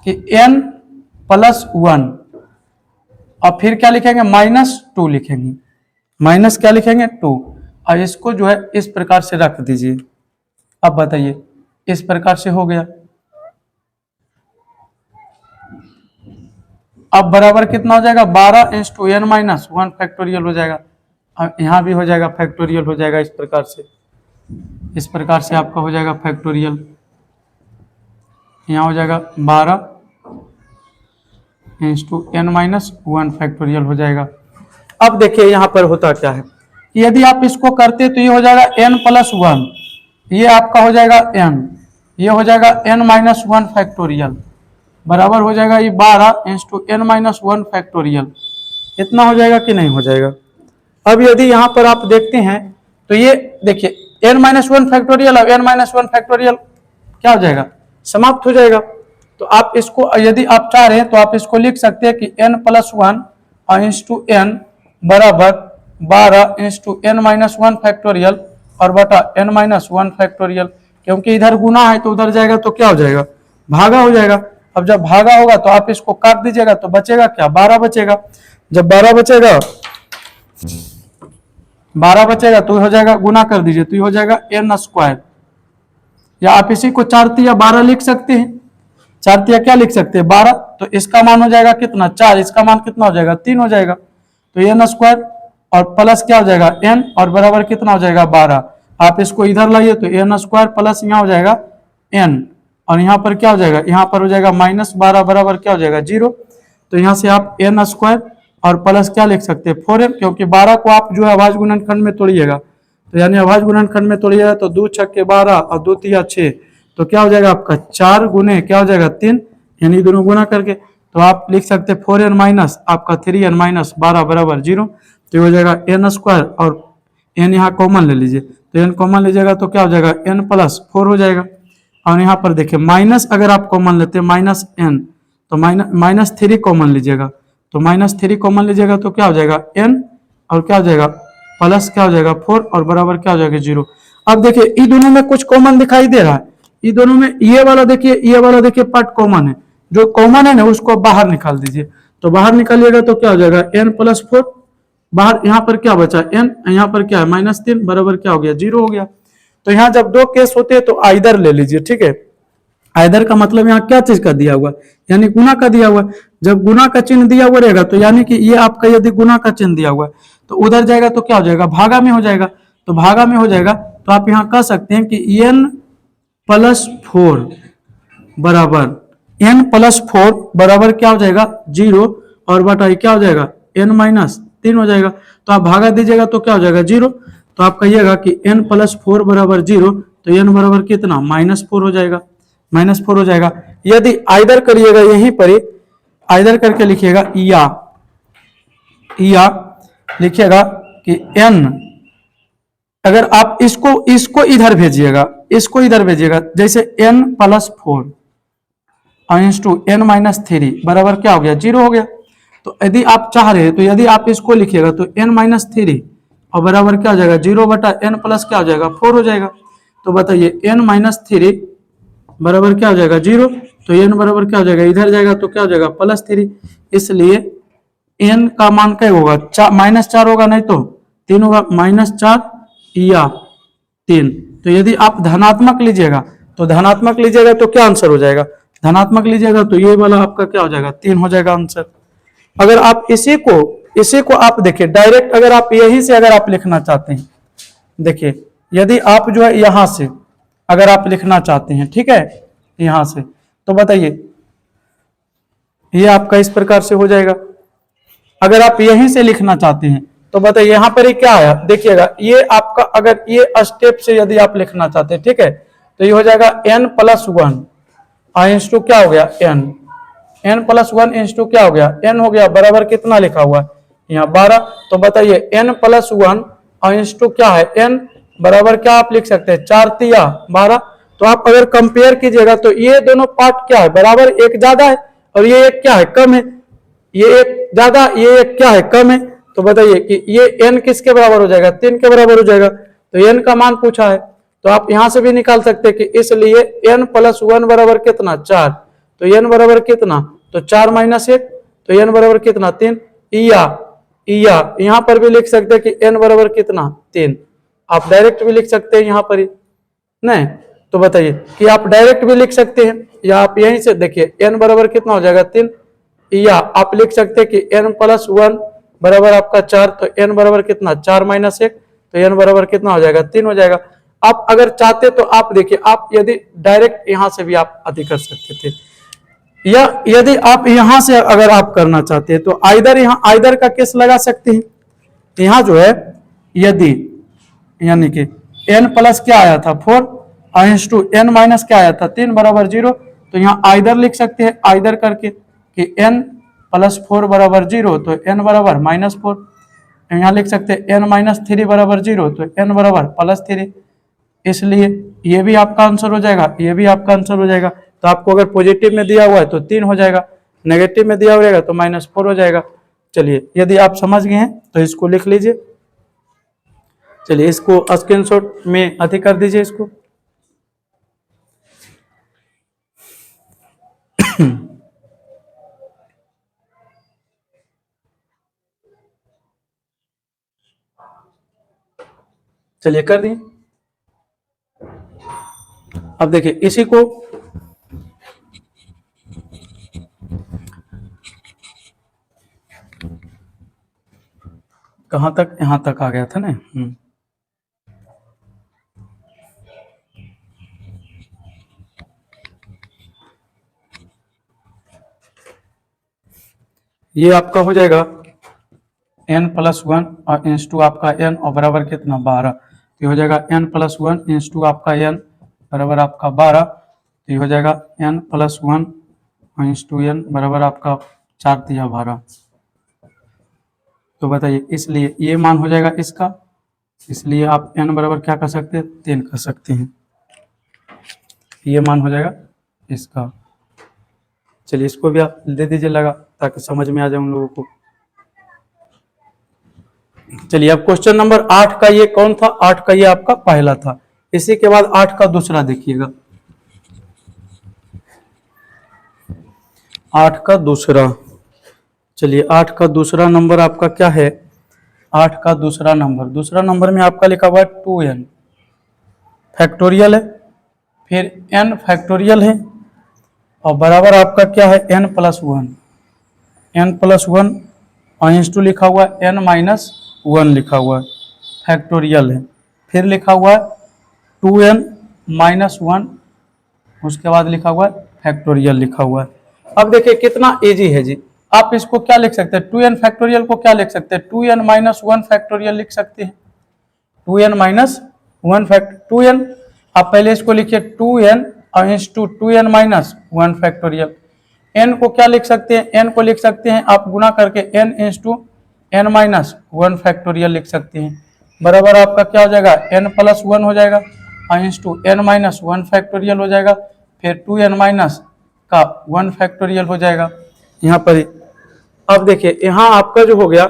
कि n+1 और फिर क्या लिखेंगे, -2 लिखेंगे, माइनस क्या लिखेंगे 2, और इसको जो है इस प्रकार से रख दीजिए। अब बताइए इस प्रकार से हो गया। अब बराबर कितना हो जाएगा, 12 × n-1 फैक्टोरियल हो जाएगा, और यहाँ भी हो जाएगा फैक्टोरियल हो जाएगा। इस प्रकार से आपका हो जाएगा फैक्टोरियल। यहाँ हो जाएगा 12 × n-1 फैक्टोरियल हो जाएगा। अब देखिए यहाँ पर होता क्या है, यदि आप इसको करते तो ये हो जाएगा n+1, ये आपका हो जाएगा n, ये हो जाएगा n-1 फैक्टोरियल, बराबर हो जाएगा ये 12 × n-1 फैक्टोरियल। इतना हो जाएगा कि नहीं हो जाएगा। अब यदि यहाँ पर आप देखते हैं तो ये देखिए n-1 फैक्टोरियल और n-1 फैक्टोरियल क्या हो जाएगा, समाप्त हो जाएगा। तो आप इसको यदि आप चाह रहे हैं तो आप इसको लिख सकते हैं कि n+1 और n बराबर 12 × n-1 फैक्टोरियल और बटा n-1 फैक्टोरियल, क्योंकि इधर गुना है तो उधर जाएगा तो क्या हो जाएगा, भागा हो जाएगा। अब जब भागा होगा तो आप इसको काट दीजिएगा तो बचेगा क्या, 12 बचेगा। जब 12 बचेगा तो हो जाएगा, गुना कर दीजिए तो ये हो जाएगा n², या आप इसी को 4 तिया 12 लिख सकते हैं। 4 तिया क्या लिख सकते हैं, 12। तो इसका मान हो जाएगा कितना, 4, इसका मान कितना हो जाएगा, 3 हो जाएगा। तो n² और प्लस क्या हो जाएगा n, और बराबर कितना हो जाएगा 12। आप इसको इधर लाइए तो n² प्लस यहाँ हो जाएगा n, और यहाँ पर क्या हो जाएगा, यहाँ पर हो जाएगा -12 बराबर क्या हो जाएगा 0। तो यहाँ से आप n² और प्लस क्या लिख सकते हैं 4n, क्योंकि 12 को आप जो है अभाज्य गुणनखंड में तोड़िएगा, तो यानी अभाज्य गुणनखंड में तोड़िएगा तो 2 छक्के 12 और 2 तिया 6, तो क्या हो जाएगा आपका 4 गुने क्या हो जाएगा 3, यानी दोनों गुना करके तो आप लिख सकते हैं 4n माइनस आपका 3n - 12 बराबर 0। तो ये हो जाएगा n² और n यहाँ कॉमन ले लीजिए, तो n कॉमन लीजिएगा तो क्या हो जाएगा n+4 हो जाएगा। और यहाँ पर देखिए माइनस अगर आप कॉमन लेते हैं -n तो -3 कॉमन लीजिएगा, तो -3 कॉमन लीजिएगा तो क्या हो जाएगा n, और क्या हो जाएगा प्लस क्या हो जाएगा 4 और बराबर क्या हो जाएगा 0। अब देखिए ये दोनों में कुछ कॉमन दिखाई दे रहा है, ये दोनों में ये वाला देखिए पार्ट कॉमन है, जो कॉमन है ना उसको बाहर निकाल दीजिए। तो बाहर निकालिएगा तो क्या हो जाएगा n+4, बाहर यहाँ पर क्या बचा n, यहाँ पर क्या है -3 बराबर क्या हो गया 0 हो गया। तो यहाँ जब 2 केस होते हैं तो आइदर ले लीजिए, ठीक है। आइदर का मतलब यहाँ क्या चीज का दिया हुआ, यानी गुना का दिया हुआ। जब गुना का चिन्ह दिया हुआ रहेगा तो यानी कि ये आपका यदि गुना का चिन्ह दिया हुआ है तो उधर जाएगा तो क्या हो जाएगा, भागा में हो जाएगा। तो भागा में हो जाएगा तो आप यहाँ कह सकते हैं कि n+4 बराबर n+4 बराबर क्या हो जाएगा 0, और बटा क्या हो जाएगा n-3 हो जाएगा। तो आप भागा दीजिएगा तो क्या हो जाएगा 0। तो आप कहिएगा कि n+4 बराबर 0, तो n बराबर कितना -4 हो जाएगा, -4 हो जाएगा। यदि आइदर करिएगा यहीं पर ही आइदर करके लिखिएगा या लिखिएगा कि n, अगर आप इसको इधर भेजिएगा, जैसे n+4 n-3 बराबर क्या हो गया 0 हो गया। तो यदि आप चाह रहे हैं तो यदि आप इसको लिखिएगा तो n-3 और बराबर क्या हो जाएगा 0 बटा n प्लस क्या हो जाएगा 4 हो जाएगा। तो बताइए n-3 बराबर क्या हो जाएगा 0, तो n बराबर क्या हो जाएगा, इधर जाएगा तो क्या हो जाएगा +3, इसलिए n का मान क्या होगा -4 होगा, नहीं तो 3 होगा, -4 या 3। तो यदि आप धनात्मक लीजिएगा तो क्या आंसर हो जाएगा, धनात्मक लीजिएगा तो ये वाला आपका क्या हो जाएगा 3 हो जाएगा आंसर। अगर आप इसी को आप देखिए डायरेक्ट, अगर आप यहीं से अगर आप लिखना चाहते हैं, देखिए यदि आप जो है यहां से अगर आप लिखना चाहते हैं, ठीक है, यहां से, तो बताइए ये आपका इस प्रकार से हो जाएगा। अगर आप यहीं से लिखना चाहते हैं तो बताइए यहाँ पर ये क्या आया, देखिएगा ये आपका अगर ये स्टेप से यदि आप लिखना चाहते हैं, ठीक है, तो ये हो जाएगा n प्लस वन इंस टू क्या हो गया n प्लस वन इंस टू क्या हो गया n हो गया, बराबर कितना लिखा हुआ है यहाँ 12। तो बताइए n प्लस वन इंस टू क्या है n, बराबर क्या आप लिख सकते हैं 4 तिया 12। तो आप अगर कंपेयर कीजिएगा तो ये दोनों पार्ट क्या है बराबर, एक ज्यादा है और ये एक क्या है कम है, ये एक ज्यादा ये एक क्या है कम है। तो बताइए कि ये n किसके बराबर हो जाएगा 3 के बराबर हो जाएगा। तो n का मान पूछा है तो आप यहां से भी निकाल सकते हैं कि इसलिए n प्लस वन बराबर कितना 4, तो n बराबर कितना तो 4 माइनस 1, तो n बराबर कितना 3। या यहां पर भी लिख सकते हैं कि n बराबर कितना 3, आप डायरेक्ट भी लिख सकते हैं यहाँ पर ही नहीं। तो बताइए कि आप डायरेक्ट भी लिख सकते हैं या आप यहीं से देखिए n बराबर कितना हो जाएगा 3, या आप लिख सकते हैं कि n प्लस वन बराबर आपका 4, तो n बराबर कितना 4 माइनस 1, तो n बराबर कितना हो जाएगा 3 हो जाएगा। आप अगर चाहते तो आप देखिए आप यदि डायरेक्ट यहां से भी आप अधिक कर सकते थे, या यदि आप यहां से अगर आप करना चाहते हैं तो आइदर यहाँ आइदर का केस लगा सकते हैं। यहाँ जो है यदि यानी कि n प्लस क्या आया था 4 इंस टू n माइनस क्या आया था 3 बराबर 0, तो यहाँ आइदर लिख सकते हैं आइदर करके कि n प्लस 4 बराबर 0, तो n बराबर माइनस 4। यहाँ लिख सकते हैं n माइनस 3 बराबर 0, तो n बराबर प्लस 3। इसलिए ये भी आपका आंसर हो जाएगा, ये भी आपका आंसर हो जाएगा। तो आपको अगर पॉजिटिव में दिया हुआ है तो 3 हो जाएगा, नेगेटिव में दिया हुआ तो माइनस 4 हो जाएगा। चलिए यदि आप समझ गए हैं तो इसको लिख लीजिए। चलिए इसको स्क्रीनशॉट में अति कर दीजिए इसको। चलिए कर दिए। अब देखिए इसी को कहां तक, यहां तक आ गया था ना। ये आपका हो जाएगा n प्लस वन और इंस टू आपका n और बराबर कितना 12, तो हो जाएगा n प्लस वन इंस टू आपका n बराबर आपका 12, तो हो जाएगा n प्लस वन इंस टू n बराबर आपका 4 तिया 12। तो बताइए इसलिए ये मान हो जाएगा इसका, इसलिए आप n बराबर क्या कर सकते हैं 3 कर सकते हैं, ये मान हो जाएगा इसका। चलिए इसको भी आप दे दीजिए लगा ताकि समझ में आ जाए उन लोगों को। चलिए अब क्वेश्चन नंबर 8 का ये कौन था, 8 का ये आपका पहला था। इसी के बाद 8 का दूसरा देखिएगा, 8 का दूसरा। चलिए 8 का दूसरा नंबर आपका क्या है, 8 का दूसरा नंबर में आपका लिखा हुआ है 2n फैक्टोरियल है, फिर n फैक्टोरियल है और बराबर आपका क्या है n प्लस वन इंस टू लिखा हुआ है n माइनस 1 लिखा हुआ है फैक्टोरियल है, फिर लिखा हुआ है 2n माइनस 1, उसके बाद लिखा हुआ है फैक्टोरियल लिखा हुआ है। अब देखिए कितना इजी है जी, आप इसको क्या लिख सकते हैं 2n फैक्टोरियल को क्या लिख सकते हैं 2n माइनस 1 फैक्टोरियल लिख सकते हैं, 2n माइनस 1 2n। आप पहले इसको लिखिए 2n और इंस to 2n minus 1 factorial. n को क्या लिख सकते हैं, n को लिख सकते हैं आप गुना करके n इंस टू n माइनस 1 फैक्टोरियल लिख सकते हैं, बराबर आपका क्या हो जाएगा n प्लस 1 हो जाएगा इंस टू n माइनस 1 फैक्टोरियल हो जाएगा, फिर 2n माइनस का 1 फैक्टोरियल हो जाएगा यहाँ पर ही। अब देखिए यहाँ आपका जो हो गया,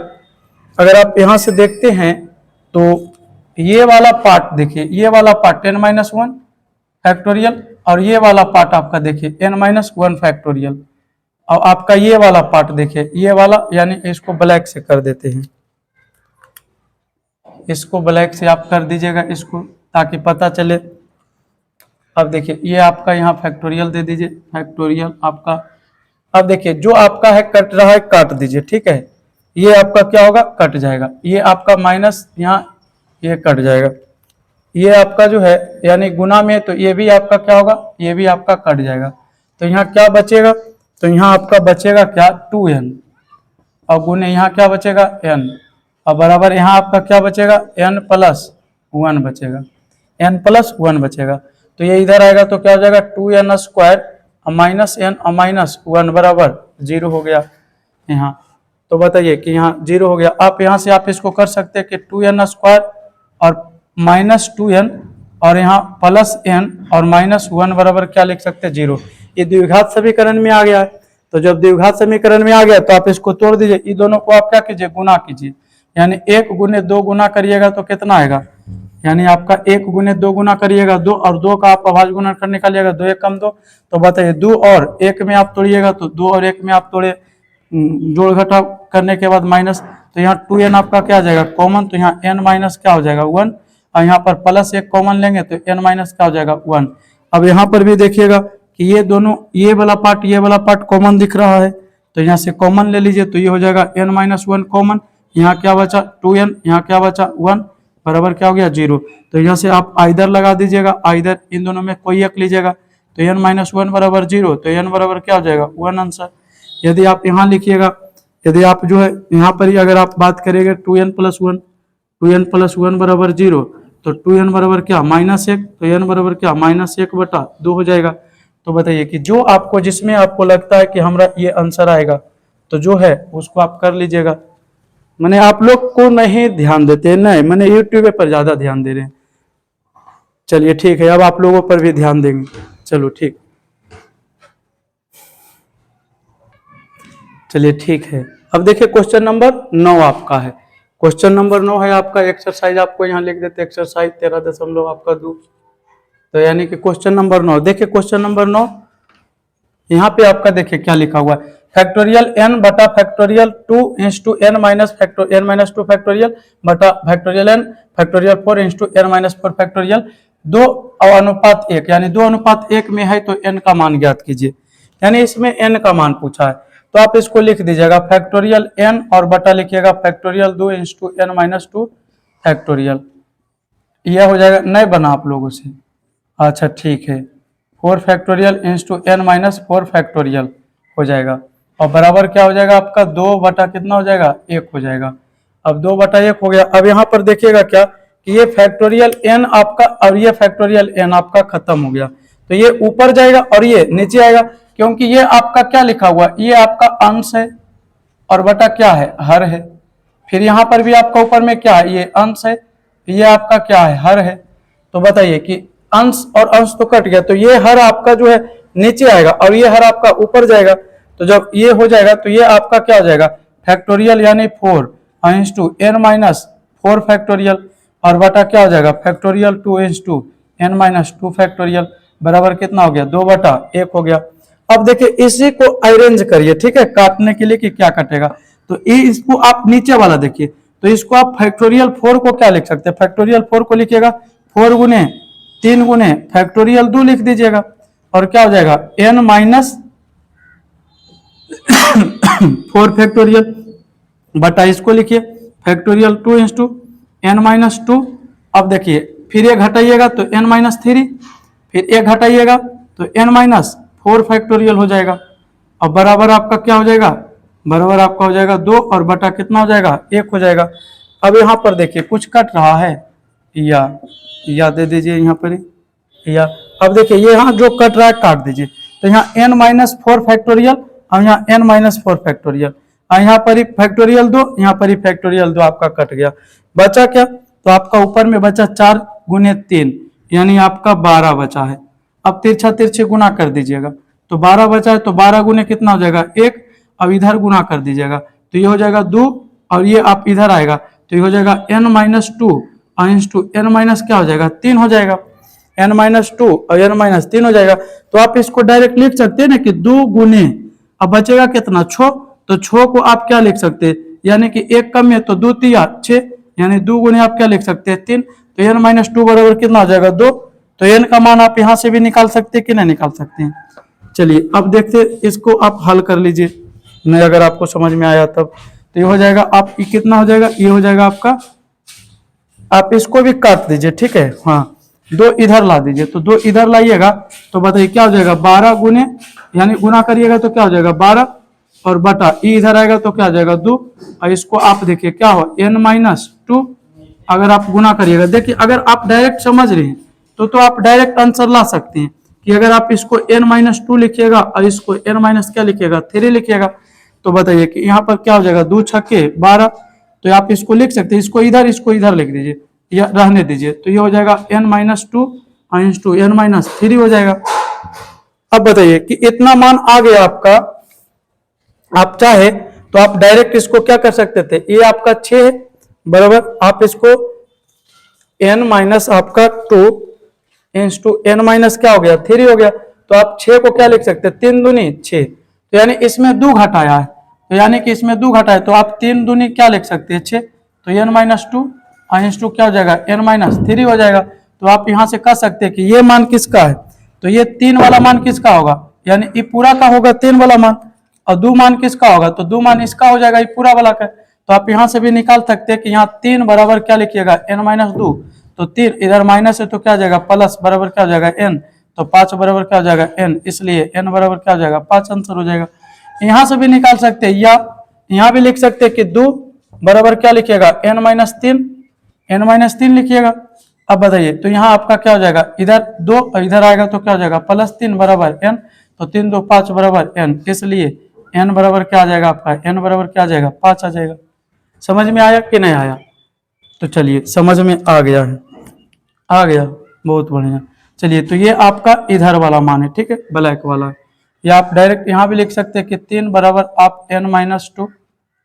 अगर आप यहाँ से देखते हैं तो ये वाला पार्ट देखिए, ये वाला पार्ट n माइनस 1 फैक्टोरियल और ये वाला पार्ट आपका देखिए n माइनस 1 फैक्टोरियल, और आपका ये वाला पार्ट देखिए ये वाला, यानी इसको ब्लैक से कर देते हैं, इसको ब्लैक से आप कर दीजिएगा इसको ताकि पता चले। अब देखिए ये आपका यहाँ फैक्टोरियल दे दीजिए, फैक्टोरियल आपका। अब देखिए जो आपका है कट रहा है काट दीजिए, ठीक है, ये आपका क्या होगा कट जाएगा, ये आपका माइनस यहाँ ये कट जाएगा, ये आपका जो है यानी गुना में, तो ये भी आपका क्या होगा ये भी आपका कट जाएगा, तो यहाँ क्या बचेगा, तो यहाँ आपका बचेगा क्या 2n और गुने यहाँ क्या बचेगा n अब बराबर यहाँ आपका क्या बचेगा, n+1 बचेगा, n+1 बचेगा। तो ये इधर आएगा तो क्या हो जाएगा 2n² -n बराबर 0 हो गया यहाँ। तो बताइए कि यहाँ 0 हो गया। आप यहाँ से आप इसको कर सकते हैं कि 2n² और -2n और यहाँ +n और -1 बराबर क्या लिख सकते हैं 0। ये द्विघात समीकरण में आ गया है। तो जब द्विघात समीकरण में आ गया तो आप इसको तोड़ दीजिए, इन दोनों को आप क्या कीजिए, गुना कीजिए। यानी 1 × 2 गुना करिएगा तो कितना आएगा, यानी आपका 1 × 2 गुना करिएगा 2 और 2 का आप अभाज्य गुणनखंड निकालिएगा 2 × 2। तो बताइए 2 और 1 में आप तोड़िएगा तो 2 और 1 में आप तोड़े, जोड़ घटाव करने के बाद माइनस, तो यहाँ 2n आपका क्या आ जाएगा कॉमन, तो यहाँ n- क्या हो जाएगा 1 और यहाँ पर +1 कॉमन लेंगे तो n- क्या हो जाएगा 1। अब यहाँ पर भी देखिएगा कि ये दोनों, ये वाला पार्ट कॉमन दिख रहा है, तो यहाँ से कॉमन ले लीजिए तो ये हो जाएगा n-1 कॉमन। यहाँ क्या बचा 2n, यहाँ क्या बचा 1 बराबर क्या हो गया 0। तो यहाँ से आप आइदर लगा दीजिएगा, आइदर इन दोनों में कोई एक लीजिएगा, तो n-1 बराबर 0, तो n बराबर क्या हो जाएगा 1 आंसर। यदि आप यहाँ लिखिएगा, यदि आप जो है यहाँ पर ही अगर आप बात करेंगे 2n+1 बराबर 0, तो 2n बराबर क्या -1, तो n बराबर क्या -1/2 हो जाएगा। तो बताइए कि जो आपको, जिसमें आपको लगता है कि हमारा ये आंसर आएगा तो जो है उसको आप कर लीजिएगा। मैंने आप लोग को नहीं ध्यान देते, नहीं मैंने यूट्यूब पर ज्यादा ध्यान दे रहे हैं। चलिए ठीक है, अब आप लोगों पर भी ध्यान देंगे। चलो ठीक, चलिए ठीक है। अब देखिए क्वेश्चन नंबर 9 आपका है, क्वेश्चन नंबर 9 है आपका एक्सरसाइज, आपको यहाँ लिख देते एक्सरसाइज 13.2। तो यानी कि क्वेश्चन नंबर 9, देखिए क्वेश्चन नंबर 9 यहाँ पे आपका देखिए क्या लिखा हुआ है, फैक्टोरियल n बटा factorial 2 into n minus n-2 factorial बटा factorial n factorial 4 into n-4 factorial 2:1, यानी 2:1 में है तो n का मान ज्ञात कीजिए। यानी इसमें n का मान पूछा है तो आप इसको लिख दीजिएगा फैक्टोरियल n और बटा लिखिएगा फैक्टोरियल 2 इंटू n-2 फैक्टोरियल। यह हो जाएगा, नहीं बना आप लोगों से, अच्छा ठीक है, 4 फैक्टोरियल इंटू n-4 फैक्टोरियल हो जाएगा और बराबर क्या हो जाएगा आपका 2 बटा कितना हो जाएगा 1 हो जाएगा। अब 2 बटा 1 हो गया। अब यहाँ पर देखिएगा क्या कि ये फैक्टोरियल n आपका और ये फैक्टोरियल n आपका खत्म हो गया, तो ये ऊपर जाएगा और ये नीचे आएगा, क्योंकि ये आपका क्या लिखा हुआ, ये आपका अंश है और बटा क्या है हर है। फिर यहाँ पर भी आपका ऊपर में क्या है, ये अंश है, ये आपका क्या है हर है। तो बताइए कि अंश और अंश तो कट गया, तो ये हर आपका जो है नीचे आएगा और ये हर आपका ऊपर जाएगा। तो जब ये हो जाएगा तो ये आपका क्या हो जाएगा फैक्टोरियल यानी 4 इंटू n-4 फैक्टोरियल और बटा क्या हो जाएगा फैक्टोरियल 2 इंटू n-2 फैक्टोरियल बराबर कितना हो गया 2 बटा 1 हो गया। अब देखिए इसी को अरेंज करिए, ठीक है, काटने के लिए कि क्या कटेगा। तो इसको आप नीचे वाला देखिए, तो इसको आप फैक्टोरियल 4 को क्या लिख सकते हैं, फैक्टोरियल 4 को लिखिएगा 4 गुने 3 गुने फैक्टोरियल 2 लिख दीजिएगा और क्या हो जाएगा n-4 फैक्टोरियल बटा इसको लिखिए फैक्टोरियल 2 इंटू n-2। अब देखिए फिर ये घटाइएगा तो n-3, फिर एक घटाइएगा तो n-4 फैक्टोरियल हो जाएगा और बराबर आपका क्या हो जाएगा, बराबर आपका हो जाएगा 2 और बटा कितना हो जाएगा 1 हो जाएगा। अब यहाँ पर देखिए कुछ कट रहा है, या दे दीजिए यहाँ पर या। अब देखिए ये यहाँ जो कट रहा है काट दीजिए, तो यहाँ n-4 फैक्टोरियल और यहाँ n-4 फैक्टोरियल और यहाँ पर ही फैक्टोरियल 2, यहाँ पर ही फैक्टोरियल 2 आपका कट गया। बचा क्या, तो आपका ऊपर में बचा 4 गुने 3 यानी आपका 12 बचा है। अब तिरछा तिरछे गुना कर दीजिएगा, तो 12 बचा है तो 12 गुने कितना हो जाएगा 1। अब इधर गुना कर दीजिएगा तो ये हो जाएगा 2 और ये आप इधर आएगा तो ये हो जाएगा n-2 और इंटू n- क्या हो जाएगा 3 हो जाएगा, n-2 और n-3 हो जाएगा। तो आप इसको डायरेक्ट लिख सकते हैं ना कि 2 गुने, अब बचेगा कितना 6, तो 6 को आप क्या लिख सकते हैं, यानी कि 1 कम है तो 2 3 6, यानी 2 गुने आप क्या लिख सकते हैं 3। तो n-2 बराबर कितना हो जाएगा 2। तो n का मान आप यहाँ से भी निकाल सकते हैं कि नहीं निकाल सकते हैं। चलिए अब देखते हैं, इसको आप हल कर लीजिए, नहीं अगर आपको समझ में आया तब। तो ये हो जाएगा आप कितना हो जाएगा, ये हो जाएगा आपका, आप इसको भी काट दीजिए, ठीक है, हाँ 2 इधर ला दीजिए, तो 2 इधर लाइएगा तो बताइए क्या हो जाएगा 12 गुने, यानी गुना करिएगा तो क्या हो जाएगा 12 और बटा ई इधर आएगा तो क्या आ जाएगा 2, और इसको आप देखिए क्या हो n-2। अगर आप गुना करिएगा, देखिए अगर आप डायरेक्ट समझ रहे हैं तो आप डायरेक्ट आंसर ला सकते हैं कि अगर आप इसको n-2 लिखिएगा और इसको n- क्या लिखिएगा 3 लिखिएगा, तो बताइए कि यहाँ पर क्या हो जाएगा 2 छक्के 12। तो आप इसको लिख सकते हैं, इसको इधर लिख दीजिए या रहने दीजिए, तो ये हो जाएगा n-2 टू n-3 हो जाएगा। अब बताइए कि इतना मान आ गया आपका, आप चाहे तो आप डायरेक्ट इसको क्या कर सकते थे, ये आपका 6 है बराबर, आप इसको n- आपका 2 इंटू n- क्या हो गया 3 हो गया, तो आप 6 को क्या लिख सकते हैं 3 दूनी 6, तो यानी इसमें 2 घटाया है, तो यानी कि इसमें 2 घटाया, तो आप 3 दूनी क्या लिख सकते हैं 6, तो n-2 इंटू क्या हो जाएगा n-3 हो जाएगा। तो आप यहां से कह सकते हैं कि ये मान किसका है, तो ये 3 वाला मान किसका होगा, यानी ये पूरा का होगा 3 वाला मान, और 2 मान किसका होगा, तो 2 मान इसका हो जाएगा ये पूरा वाला का। तो आप यहां से भी निकाल सकते हैं कि यहाँ 3 बराबर क्या लिखिएगा n-2, तो 3 इधर माइनस है तो क्या हो जाएगा प्लस बराबर क्या हो जाएगा n, तो 5 बराबर क्या हो जाएगा n, इसलिए n बराबर क्या हो जाएगा 5 आंसर हो जाएगा। यहां से भी निकाल सकते हैं, या यहां भी लिख सकते हैं कि 2 बराबर क्या लिखिएगा n-3 लिखिएगा। अब बताइए तो यहाँ आपका क्या हो जाएगा, इधर 2 और इधर आएगा तो क्या हो जाएगा +3 बराबर n, तो 3 2 5 बराबर n, इसलिए n बराबर क्या आ जाएगा आपका, n बराबर क्या आ जाएगा 5 आ जाएगा। समझ में आया कि नहीं आया, तो चलिए समझ में आ गया है, आ गया, बहुत बढ़िया। चलिए तो ये आपका इधर वाला मान है, ठीक है ब्लैक वाला, या आप डायरेक्ट यहाँ भी लिख सकते हैं कि 3 बराबर आप n-2,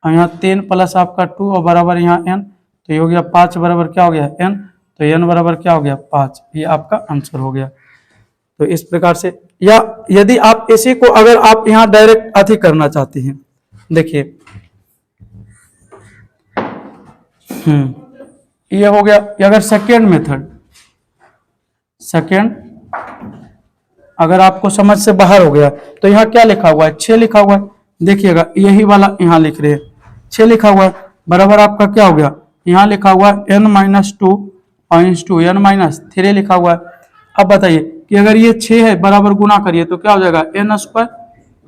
और यहाँ 3 प्लस आपका 2 और बराबर यहाँ n, तो ये हो गया 5 बराबर क्या हो गया n, तो n बराबर क्या हो गया 5, ये आपका आंसर हो गया। तो इस प्रकार से, या यदि आप इसी को अगर आप यहाँ डायरेक्ट अधिक करना चाहते हैं, देखिए ये हो गया, अगर सेकेंड मेथड, सेकेंड अगर आपको समझ से बाहर हो गया तो यहाँ क्या लिखा हुआ है 6 लिखा हुआ है, देखिएगा यही वाला यहाँ लिख रहे हैं 6 लिखा हुआ है, बराबर आपका क्या हो गया, यहाँ लिखा हुआ है n-2 इंटू n-3 लिखा हुआ है। अब बताइए कि अगर ये 6 है बराबर गुना करिए तो क्या हो जाएगा n²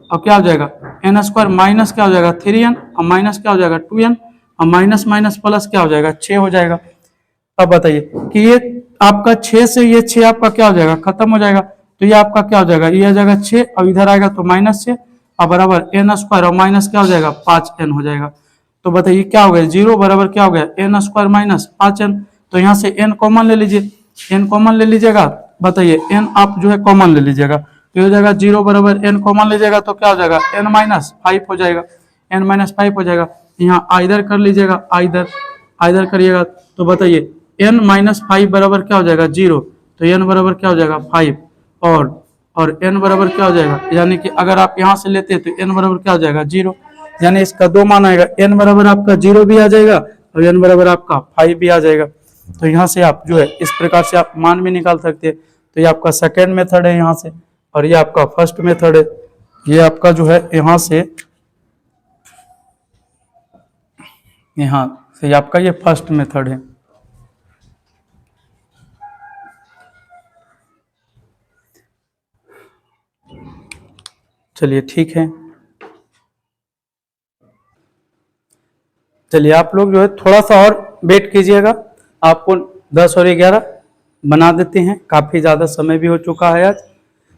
और क्या हो जाएगा n² माइनस क्या हो जाएगा 3n और माइनस क्या हो जाएगा 2n और माइनस माइनस प्लस क्या हो जाएगा 6 हो जाएगा। अब बताइए कि ये आपका 6 से ये 6 आपका क्या हो जाएगा खत्म हो जाएगा, तो ये आपका क्या हो जाएगा, ये आ जाएगा 6 और इधर आएगा तो -6 और बराबर n² और माइनस क्या हो जाएगा 5n हो जाएगा। तो बताइए क्या हो गया 0 बराबर क्या हो गया n² माइनस 5n, तो यहाँ से n कॉमन ले लीजिए, n कॉमन ले लीजिएगा, बताइए n आप जो है कॉमन ले लीजिएगा, तो हो जाएगा 0 बराबर n कॉमन लीजिएगा तो क्या हो जाएगा n-5 हो जाएगा, n-5 हो जाएगा। यहाँ आइदर कर लीजिएगा, आइदर करिएगा, तो बताइए n-5 बराबर क्या हो जाएगा 0, तो n बराबर क्या हो जाएगा 5, और n बराबर क्या हो जाएगा, यानी कि अगर आप यहाँ से लेते हैं तो n बराबर क्या हो जाएगा 0, यानी इसका 2 मान आएगा, n बराबर आपका 0 भी आ जाएगा और n बराबर आपका 5 भी आ जाएगा। तो यहाँ से आप जो है इस प्रकार से आप मान भी निकाल सकते हैं। तो ये आपका सेकेंड मेथड है यहाँ से, और ये आपका फर्स्ट मेथड है, ये आपका जो है यहाँ से आपका ये फर्स्ट मेथड है। चलिए ठीक है, चलिए आप लोग जो है थोड़ा सा और वेट कीजिएगा, आपको 10 और 11 बना देते हैं, काफ़ी ज़्यादा समय भी हो चुका है आज।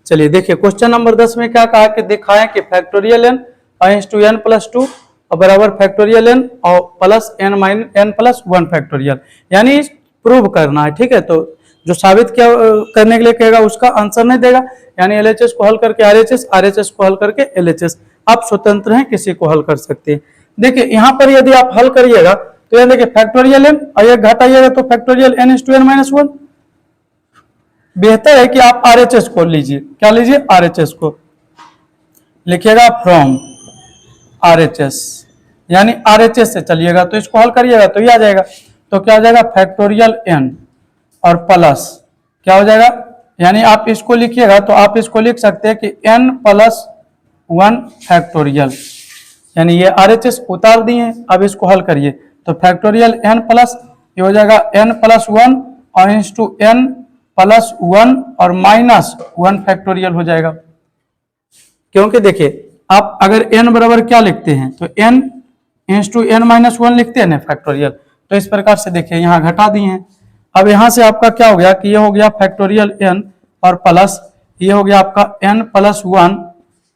चलिए देखिए क्वेश्चन नंबर 10 में क्या कहा कि दिखाएं कि फैक्टोरियल n इंटू n+2 और बराबर फैक्टोरियल n और प्लस n+1 फैक्टोरियल, यानी प्रूव करना है, ठीक है। तो जो साबित क्या करने के लिए कहेगा उसका आंसर नहीं देगा, यानी LHS को हल करके RHS, RHS को हल करके LHS, आप स्वतंत्र हैं, किसी को हल कर सकते हैं। देखिए यहाँ पर यदि आप हल करिएगा तो ये देखिए फैक्टोरियल n और ये घटाइएगा तो फैक्टोरियल n इंटू n-1, बेहतर है कि आप RHS को लीजिए, क्या लीजिए RHS को, लिखिएगा फ्रॉम RHS, यानी RHS से चलिएगा तो इसको हल करिएगा तो ये आ जाएगा, तो क्या हो जाएगा फैक्टोरियल n और प्लस क्या हो जाएगा, यानी आप इसको लिखिएगा तो आप इसको लिख सकते हैं कि n+1 फैक्टोरियल, यानी ये RHS उतार दिए, अब इसको हल करिए तो फैक्टोरियल n प्लस ये हो जाएगा n+1 और इंटू n+1 और -1 फैक्टोरियल हो जाएगा। क्योंकि देखिए आप अगर n बराबर क्या लिखते हैं तो n इंस टू n माइनस वन लिखते हैं ना फैक्टोरियल। तो इस प्रकार से देखिए यहाँ घटा दिए हैं। अब यहाँ से आपका क्या हो गया कि ये हो गया फैक्टोरियल n और प्लस ये हो गया आपका n प्लस वन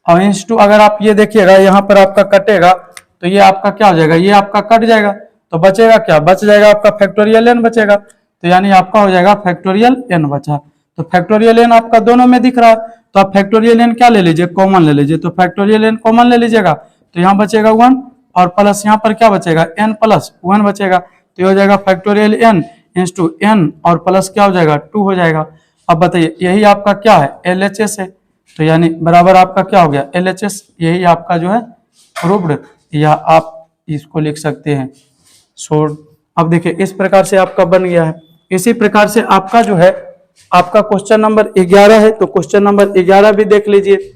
और इंस टू अगर आप ये देखिएगा यहाँ पर आपका कटेगा तो ये आपका क्या हो जाएगा, ये आपका कट जाएगा तो बचेगा क्या, बच जाएगा आपका फैक्टोरियल n बचेगा। तो यानी आपका हो जाएगा फैक्टोरियल n बचा। तो फैक्टोरियल n आपका दोनों में दिख रहा है तो आप फैक्टोरियल n क्या ले लीजिए, कॉमन ले लीजिए। तो फैक्टोरियल n कॉमन ले लीजिएगा तो यहाँ बचेगा वन और प्लस यहाँ पर क्या बचेगा n प्लस वन बचेगा। तो ये हो जाएगा फैक्टोरियल n इंस टू n और प्लस क्या हो जाएगा 2 हो जाएगा। अब बताइए यही आपका क्या है LHS है तो यानी बराबर आपका क्या हो गया LHS, यही आपका जो है प्रूव्ड, या आप इसको लिख सकते हैं सोल्व। अब देखिए इस प्रकार से आपका बन गया है। इसी प्रकार से आपका जो है आपका क्वेश्चन नंबर 11 है तो क्वेश्चन नंबर 11 भी देख लीजिए।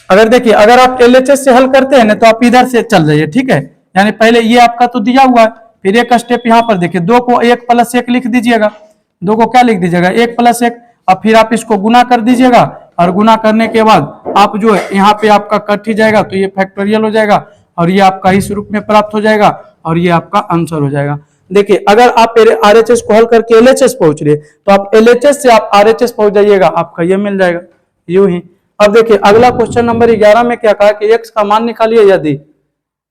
अगर देखिए अगर आप LHS से हल करते हैं ना तो आप इधर से चल जाइए, ठीक है। यानी पहले ये आपका तो दिया हुआ है, फिर एक स्टेप यहाँ पर देखिए 2 को 1 प्लस 1 लिख दीजिएगा, 2 को क्या लिख दीजिएगा 1 प्लस 1, अब फिर आप इसको गुना कर दीजिएगा और गुना करने के बाद आप जो है यहाँ पे आपका कट ही जाएगा तो ये फैक्टोरियल हो जाएगा और ये आपका इस रूप में प्राप्त हो जाएगा और ये आपका आंसर हो जाएगा। देखिए अगर आप RHS को हल करके LHS पहुंच रहे तो आप LHS से आप RHS पहुंच जाइएगा, आपका ये मिल जाएगा यूं ही। अब देखिए अगला क्वेश्चन नंबर 11 में क्या कहा कि x का मान निकालिए यदि,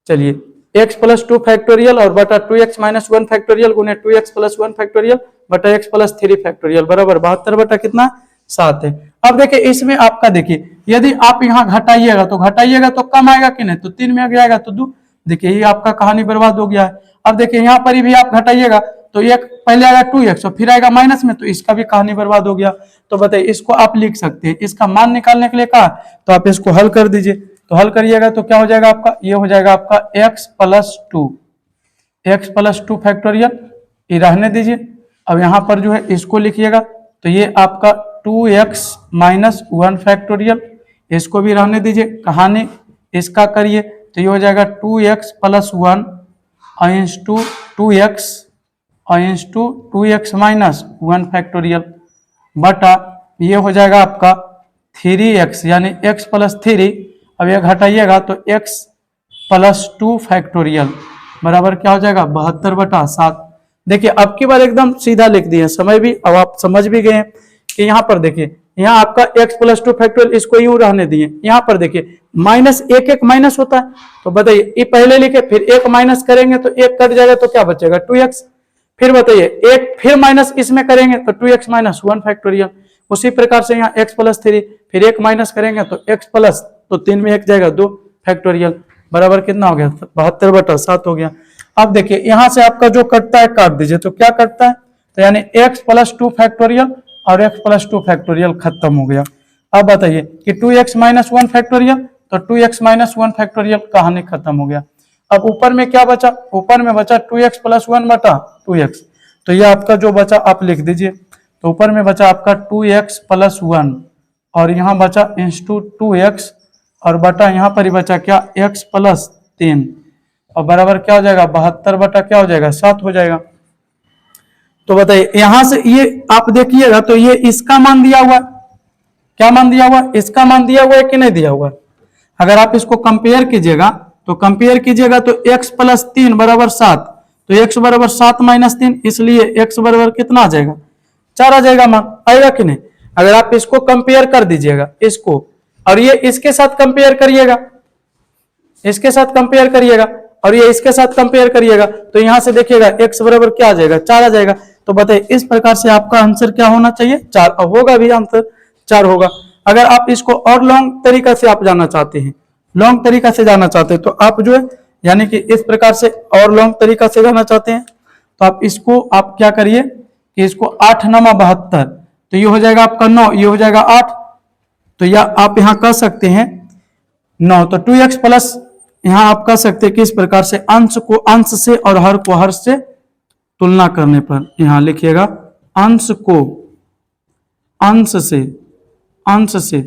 चलिए x प्लस 2 फैक्टोरियल और बटा 2x माइनस 1 फैक्टोरियल गुने 2x प्लस 1 फैक्टोरियल बटा x प्लस 3 फैक्टोरियल बराबर 72 बटा कितना 7 है। अब देखिए इसमें आपका देखिए यदि आप यहाँ घटाइएगा तो कम आएगा कि नहीं, तो 3 में आ जाएगा तो 2। देखिए ये आपका कहानी बर्बाद हो गया है। अब देखिए यहाँ पर भी आप घटाइएगा तो एक पहले आएगा 2x और फिर आएगा माइनस में, तो इसका भी कहानी बर्बाद हो गया। तो बताइए इसको आप लिख सकते हैं, इसका मान निकालने के लिए कहा तो आप इसको हल कर दीजिए। तो हल करिएगा तो क्या हो जाएगा आपका, ये हो जाएगा आपका x प्लस 2 फैक्टोरियल, ये रहने दीजिए। अब यहाँ पर जो है इसको लिखिएगा तो ये आपका 2x माइनस 1 फैक्टोरियल, इसको भी रहने दीजिए, कहानी इसका करिए तो ये हो जाएगा 2x प्लस 1 इंस टू 2x माइनस 1 फैक्टोरियल बटा ये हो जाएगा आपका 3x यानी x प्लस 3, अब ये घटाइएगा तो x प्लस 2 फैक्टोरियल बराबर क्या हो जाएगा 72 बटा 7। देखिए अब की बार एकदम सीधा लिख दिए, समय भी अब आप समझ भी गए कि यहाँ पर देखिए यहाँ आपका x प्लस 2 फैक्टोरियल इसको यूं रहने दिए, यहाँ पर देखिए माइनस एक माइनस होता है तो बताइए ये पहले लिखे फिर एक माइनस करेंगे तो एक कट जाएगा तो क्या बचेगा 2x, फिर बताइए एक फिर माइनस इसमें करेंगे तो 2x माइनस 1 फैक्टोरियल। उसी प्रकार से यहाँ x प्लस 3 फिर एक माइनस करेंगे तो x प्लस तो 3 में एक जाएगा 2 फैक्टोरियल बराबर कितना हो गया 72 बटा 7 हो गया। अब देखिए यहाँ से आपका जो कटता है काट दीजिए तो क्या कटता है, तो यानी x प्लस 2 फैक्टोरियल और x प्लस 2 फैक्टोरियल खत्म हो गया। अब बताइए कि 2x माइनस 1 फैक्टोरियल तो 2x माइनस 1 फैक्टोरियल कहानी खत्म हो गया। अब ऊपर में क्या बचा, ऊपर में बचा 2x प्लस 1 बटा 2x, तो ये आपका जो बचा आप लिख दीजिए। तो ऊपर में बचा आपका 2x प्लस 1 और यहाँ बचा इंटू 2x और बटा यहाँ पर ही बचा क्या x प्लस 3 और बराबर क्या हो जाएगा 72 बटा क्या हो जाएगा 7 हो जाएगा। तो बताइए यहां से ये आप देखिएगा तो ये इसका मान दिया हुआ, क्या मान दिया हुआ, इसका मान दिया हुआ है कि नहीं दिया हुआ। अगर आप इसको कंपेयर कीजिएगा तो x प्लस 3 बराबर 7, तो x बराबर 7 माइनस 3, इसलिए x बराबर कितना आ जाएगा 4 आ जाएगा, मान आएगा कि नहीं। अगर आप इसको कंपेयर कर दीजिएगा इसको और ये इसके साथ कंपेयर करिएगा, इसके साथ कंपेयर करिएगा और ये इसके साथ कंपेयर करिएगा तो यहां से देखिएगा x बराबर क्या आ जाएगा 4 आ जाएगा। तो बताइए इस प्रकार से आपका आंसर क्या होना चाहिए 4 होगा, भी आंसर 4 होगा। अगर आप इसको और लॉन्ग तरीका से आप जाना चाहते हैं, लॉन्ग तरीका से जाना चाहते हैं तो आप जो है यानी कि इस प्रकार से और लॉन्ग तरीका से जाना चाहते हैं तो आप इसको आप क्या करिए कि इसको 8 9 72, तो ये हो जाएगा आपका 9, ये हो जाएगा 8, तो या आप यहाँ कह सकते हैं 9, तो 2x प्लस यहाँ आप कह सकते हैं कि इस प्रकार से अंश को अंश से और हर को हर से तुलना करने पर यहाँ लिखिएगा अंश को अंश से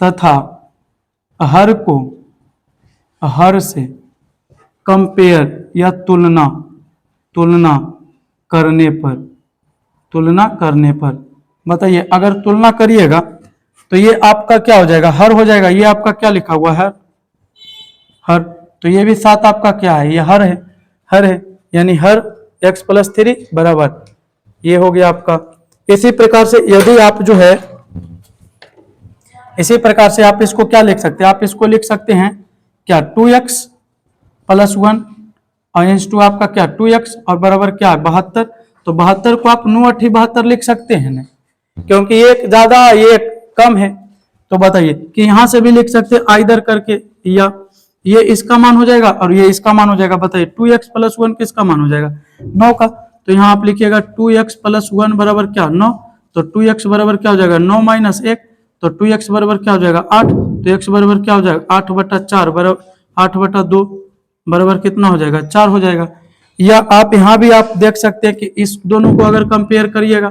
तथा हर को हर से कंपेयर या तुलना करने पर बताइए अगर तुलना करिएगा तो ये आपका क्या हो जाएगा हर हो जाएगा। ये आपका क्या लिखा हुआ है हर, तो ये भी 7 आपका क्या है, ये हर है, यानी हर x+3 बराबर, ये हो गया आपका। इसी प्रकार से यदि आप जो है, इसी प्रकार से आप इसको क्या लिख सकते हैं, आप इसको लिख सकते हैं क्या 2x+1 और इंस टू आपका क्या 2x और बराबर क्या है 72। तो 72 को आप 9×8 = 72 लिख सकते हैं ना, क्योंकि एक ज्यादा ये कम है। तो बताइए कि यहां से भी लिख सकते हैं आइदर करके, या ये इसका मान हो जाएगा और ये इसका मान हो जाएगा। बताइए 2x+1 किसका मान हो जाएगा 9 का, तो यहाँ आप लिखिएगा 2x+1 बराबर क्या 9, तो 2x बराबर क्या हो जाएगा 9 - 1, तो 2x बराबर क्या हो जाएगा 8, तो x बराबर क्या हो जाएगा 8/4 बराबर 8/2 बराबर कितना हो जाएगा 4 हो जाएगा। या आप यहाँ भी आप देख सकते हैं कि इस दोनों को अगर कंपेयर करिएगा,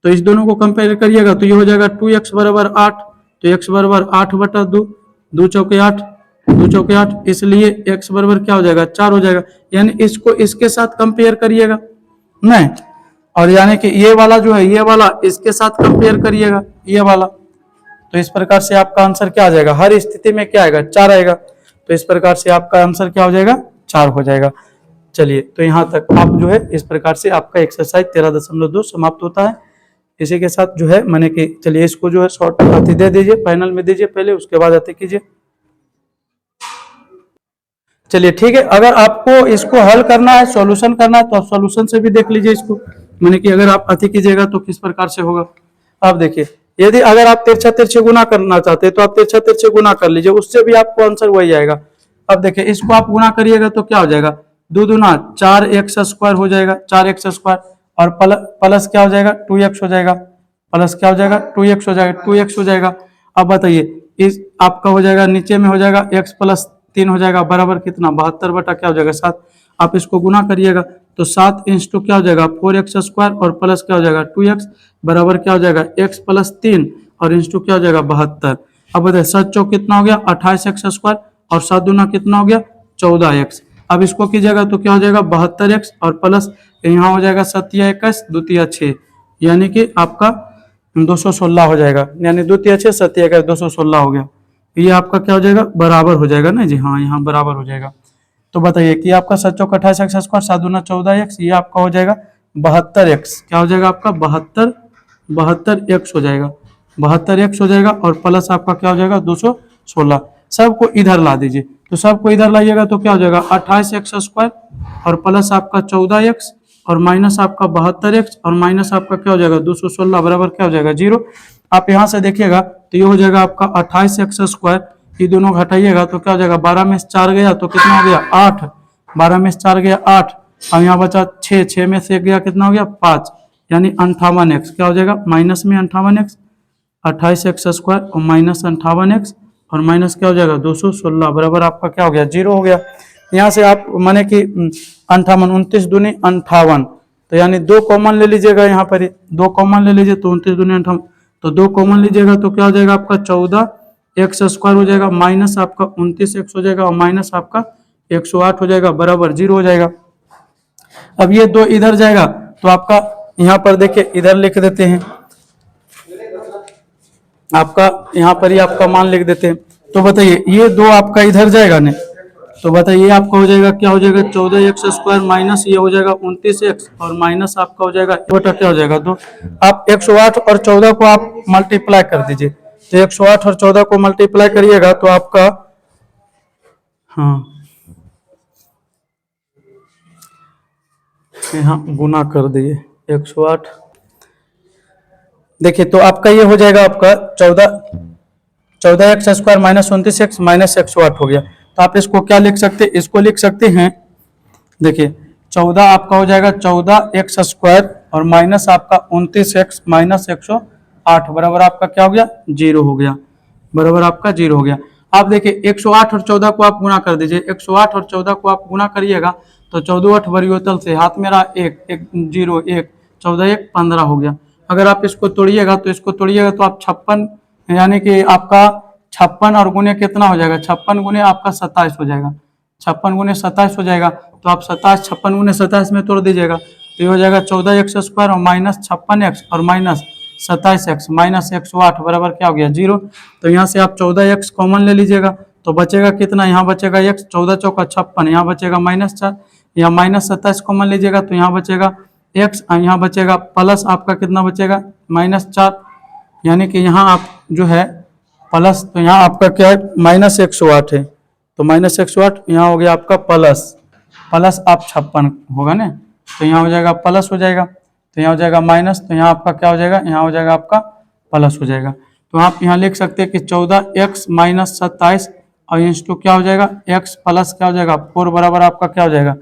तो इस दोनों को कंपेयर करिएगा तो ये हो जाएगा 2x बराबर 8, तो x बराबर 8/2, 2 चौके 8, 2 चौके 8, इसलिए x बराबर क्या हो जाएगा 4 हो जाएगा। यानी इसको इसके साथ कंपेयर करिएगा नहीं, और यानी कि ये वाला जो है ये वाला इसके साथ कंपेयर करिएगा ये वाला, तो इस प्रकार से आपका आंसर क्या आ जाएगा, हर स्थिति में क्या आएगा 4 आएगा। तो इस प्रकार से आपका आंसर क्या हो जाएगा 4 हो जाएगा। चलिए, तो यहाँ तक आप जो है इस प्रकार से आपका एक्सरसाइज 13.2 समाप्त होता है। इसी के साथ जो है मैंने कि चलिए इसको जो है शॉर्ट अति दे दीजिए, फाइनल में दीजिए पहले, उसके बाद अति कीजिए। चलिए ठीक है, अगर आपको इसको हल करना है, सॉल्यूशन करना है, तो आप सॉल्यूशन से भी देख लीजिए इसको, मैंने कि अगर आप अति कीजिएगा तो किस प्रकार से होगा। आप देखिए, यदि अगर आप तिरछा तिरछे गुना करना चाहते हैं तो आप तिरछा तिरछे गुना कर लीजिए, उससे भी आपको आंसर वही आएगा। अब देखिए इसको आप गुना करिएगा तो क्या हो जाएगा 2 दूना 4x² हो जाएगा, 4x², और प्लस क्या हो जाएगा 2x हो जाएगा, प्लस क्या हो जाएगा 2x हो जाएगा, 2x हो जाएगा। अब बताइए इस आपका हो जाएगा नीचे में हो जाएगा x+3 हो जाएगा बराबर कितना 72 बटा क्या हो जाएगा 7। आप इसको गुना करिएगा तो 7 इंटू क्या हो जाएगा 4x² और प्लस क्या हो जाएगा 2x बराबर क्या हो जाएगा x+3 और इंटू क्या हो जाएगा 72। अब बताइए 7 चौक कितना हो गया 28x² और 7 दूना कितना हो गया 14x। अब इसको कीजिएगा तो क्या हो जाएगा 72x और प्लस यहाँ हो जाएगा 7×1 2 6, यानी कि आपका 216 हो जाएगा, यानी 2 6 7×1 216 हो गया। ये आपका क्या हो जाएगा बराबर हो जाएगा ना जी, हाँ यहाँ बराबर हो जाएगा। तो बताइए कि आपका 7 चौक 28x², 7 दूना 14x, ये आपका हो जाएगा 72x, क्या हो जाएगा आपका 72x हो जाएगा, 72x हो जाएगा और प्लस आपका क्या हो जाएगा 216। सबको इधर ला दीजिए, तो सबको इधर लाइएगा तो क्या हो जाएगा 28x² और प्लस आपका 14x और माइनस आपका 72x और माइनस आपका क्या हो जाएगा 216 बराबर क्या हो जाएगा 0। आप यहाँ से देखिएगा तो ये हो जाएगा आपका 28x², ये दोनों घटाइएगा तो क्या हो जाएगा 12 में से 4 गया तो कितना हो गया 8, 12 में से 4 गया 8 और यहाँ बचा 6, 6 में से 1 गया कितना हो गया 5, यानी 58x क्या हो जाएगा माइनस में 58x, 28x² और माइनस 58x और माइनस क्या हो जाएगा 216 बराबर आपका क्या हो गया 0 हो गया। यहाँ से आप माने कि 58, 29 दूनी 58, तो यानी 2 कॉमन ले लीजिएगा, यहाँ पर 2 कॉमन ले लीजिए तो 29 दूनी 58, तो 2 कॉमन लीजिएगा तो क्या हो जाएगा आपका 14x² हो जाएगा, माइनस आपका 29x हो जाएगा और माइनस आपका 108 हो जाएगा बराबर 0 हो जाएगा। अब ये 2 इधर जाएगा तो आपका यहाँ पर देखिए इधर लिख देते हैं, आपका यहाँ पर ही आपका मान लिख देते हैं। तो बताइए ये 2 आपका इधर जाएगा नहीं, तो बताइए आपका हो जाएगा क्या हो जाएगा 14x² माइनस ये हो जाएगा 29x और माइनस आपका हो जाएगा बटा क्या हो जाएगा 2। आप 108 और 14 को आप मल्टीप्लाई कर दीजिए, तो 108 और 14 को मल्टीप्लाई करिएगा तो आपका हाँ यहाँ गुना कर दिए 108, देखिए तो आपका ये हो जाएगा आपका 14x² माइनस 29x माइनस 108 हो गया। तो आप इसको क्या लिख सकते हैं, इसको लिख सकते हैं, देखिए 14 आपका हो जाएगा 14x² और माइनस आपका 29x माइनस 108 बराबर आपका क्या हो गया 0 हो गया, बराबर आपका 0 हो गया। आप देखिए 108 और 14 को आप गुना कर दीजिए, 108 और 14 को आप गुना करिएगा तो 14 8 वर्गोत्तल से हाथ मेरा 1 1 0 1 14 1 15 हो गया। अगर आप इसको तोड़िएगा तो इसको तोड़िएगा तो आप 56, यानी कि आपका 56 और गुने कितना हो जाएगा 56 गुने आपका 27 हो जाएगा, 56 गुने 27 हो जाएगा। तो आप 27 56 गुने 27 में तोड़ दीजिएगा तो ये हो जाएगा 14x² और माइनस 56x और माइनस 27x माइनस 108 बराबर क्या हो गया 0। तो यहाँ से आप 14x कॉमन ले लीजिएगा तो बचेगा कितना, यहाँ बचेगा x, 14 चौका 56, यहाँ बचेगा -4, यहाँ -27 कॉमन लीजिएगा तो यहाँ बचेगा x, यहाँ बचेगा प्लस आपका कितना बचेगा -4, यानी कि यहाँ आप जो है प्लस, तो यहाँ आपका क्या है -108 है, तो -108 यहाँ हो गया आपका प्लस आप 56 होगा ना, तो यहाँ हो जाएगा प्लस हो जाएगा, तो यहाँ हो जाएगा माइनस, तो यहाँ आपका क्या हो जाएगा, यहाँ हो जाएगा आपका प्लस हो जाएगा। तो आप यहाँ लिख सकते हैं कि 14x - 27 और इंटू क्या हो जाएगा x प्लस क्या हो जाएगा 4 बराबर आपका क्या हो जाएगा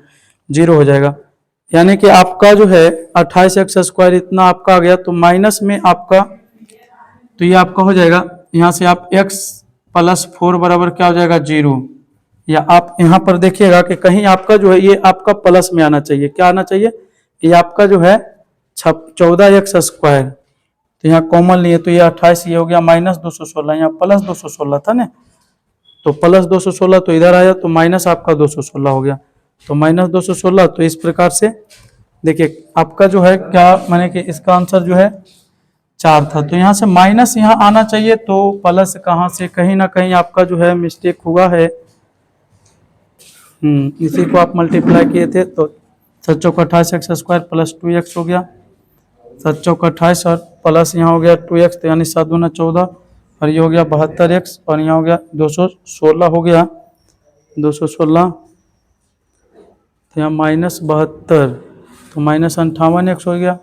0 हो जाएगा। यानी कि आपका जो है 28x² इतना आपका आ गया, तो माइनस में आपका, तो ये आपका हो जाएगा यहाँ से आप x + 4 बराबर क्या हो जाएगा 0, या आप यहाँ पर देखिएगा कि कहीं आपका जो है ये आपका प्लस में आना चाहिए, क्या आना चाहिए, ये आपका जो है 14x², तो यहाँ कॉमन लिए तो ये 28, ये हो गया -216, यहाँ +216 था ना, तो +216 तो इधर आया तो माइनस आपका 216 हो गया, तो -216। तो इस प्रकार से देखिए आपका जो है क्या माने कि इसका आंसर जो है 4 था, तो यहाँ से माइनस यहाँ आना चाहिए, तो प्लस कहाँ से, कहीं ना कहीं आपका जो है मिस्टेक हुआ है। इसी को आप मल्टीप्लाई किए थे, तो 7 चौका 28x² + 2x हो गया, 7 चौका 28 और प्लस यहाँ हो गया 2x, तो यानी 7 दूना 14 और ये हो गया 72x और यहाँ हो गया 216 हो गया 216, तो यहाँ -72, तो -58x हो गया।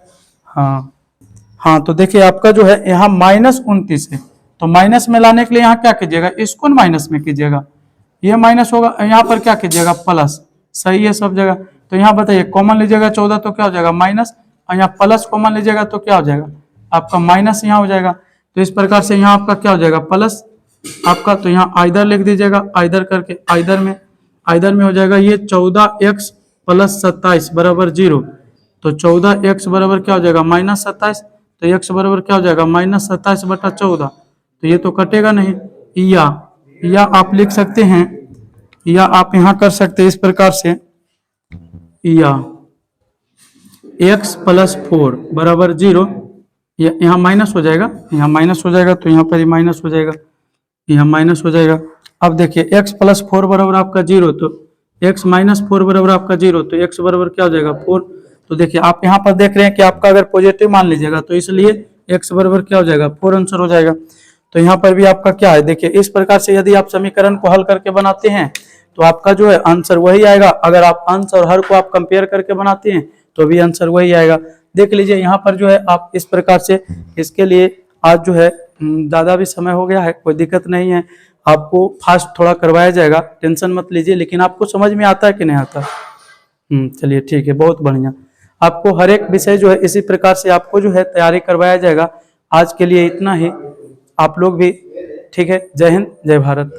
हाँ तो देखिए आपका जो है यहाँ -29 है, तो माइनस में लाने के लिए यहाँ क्या कीजिएगा, इसको माइनस में कीजिएगा, ये माइनस होगा, यहाँ पर क्या कीजिएगा प्लस, सही है सब जगह। तो यहाँ बताइए कॉमन लीजिएगा 14 तो क्या हो जाएगा माइनस, और यहाँ प्लस कॉमन लीजिएगा तो क्या हो जाएगा आपका माइनस यहाँ हो जाएगा। तो इस प्रकार से यहाँ आपका क्या हो जाएगा प्लस आपका, तो यहाँ आइदर लिख दीजिएगा, आइदर करके आइदर में हो जाएगा ये 14x + 27 बराबर 0, तो 14x बराबर क्या हो जाएगा -27, तो x बराबर क्या हो जाएगा -27/14, तो ये तो कटेगा नहीं, या आप लिख सकते हैं, या आप यहाँ कर सकते हैं इस प्रकार से, या x + 4 बराबर 0, यहाँ माइनस हो जाएगा, यहाँ माइनस हो जाएगा, तो यहाँ पर ही माइनस हो जाएगा, यहाँ माइनस हो जाएगा। अब देखिए x + 4 बराबर आपका 0, तो x - 4 बराबर आपका 0, तो x बराबर क्या हो जाएगा 4। तो देखिए आप यहाँ पर देख रहे हैं कि आपका अगर पॉजिटिव मान लीजिएगा तो इसलिए x बराबर क्या हो जाएगा 4 आंसर हो जाएगा। तो यहाँ पर भी आपका क्या है, देखिए इस प्रकार से यदि आप समीकरण को हल करके बनाते हैं तो आपका जो है आंसर वही आएगा। अगर आप अंश और हर को आप कंपेयर करके बनाते हैं तो भी आंसर वही आएगा। देख लीजिए यहाँ पर जो है आप इस प्रकार से, इसके लिए आज जो है ज़्यादा भी समय हो गया है, कोई दिक्कत नहीं है, आपको फास्ट थोड़ा करवाया जाएगा, टेंशन मत लीजिए। लेकिन आपको समझ में आता है कि नहीं आता? चलिए ठीक है, बहुत बढ़िया। आपको हर एक विषय जो है इसी प्रकार से आपको जो है तैयारी करवाया जाएगा। आज के लिए इतना ही, आप लोग भी ठीक है। जय हिंद, जय भारत।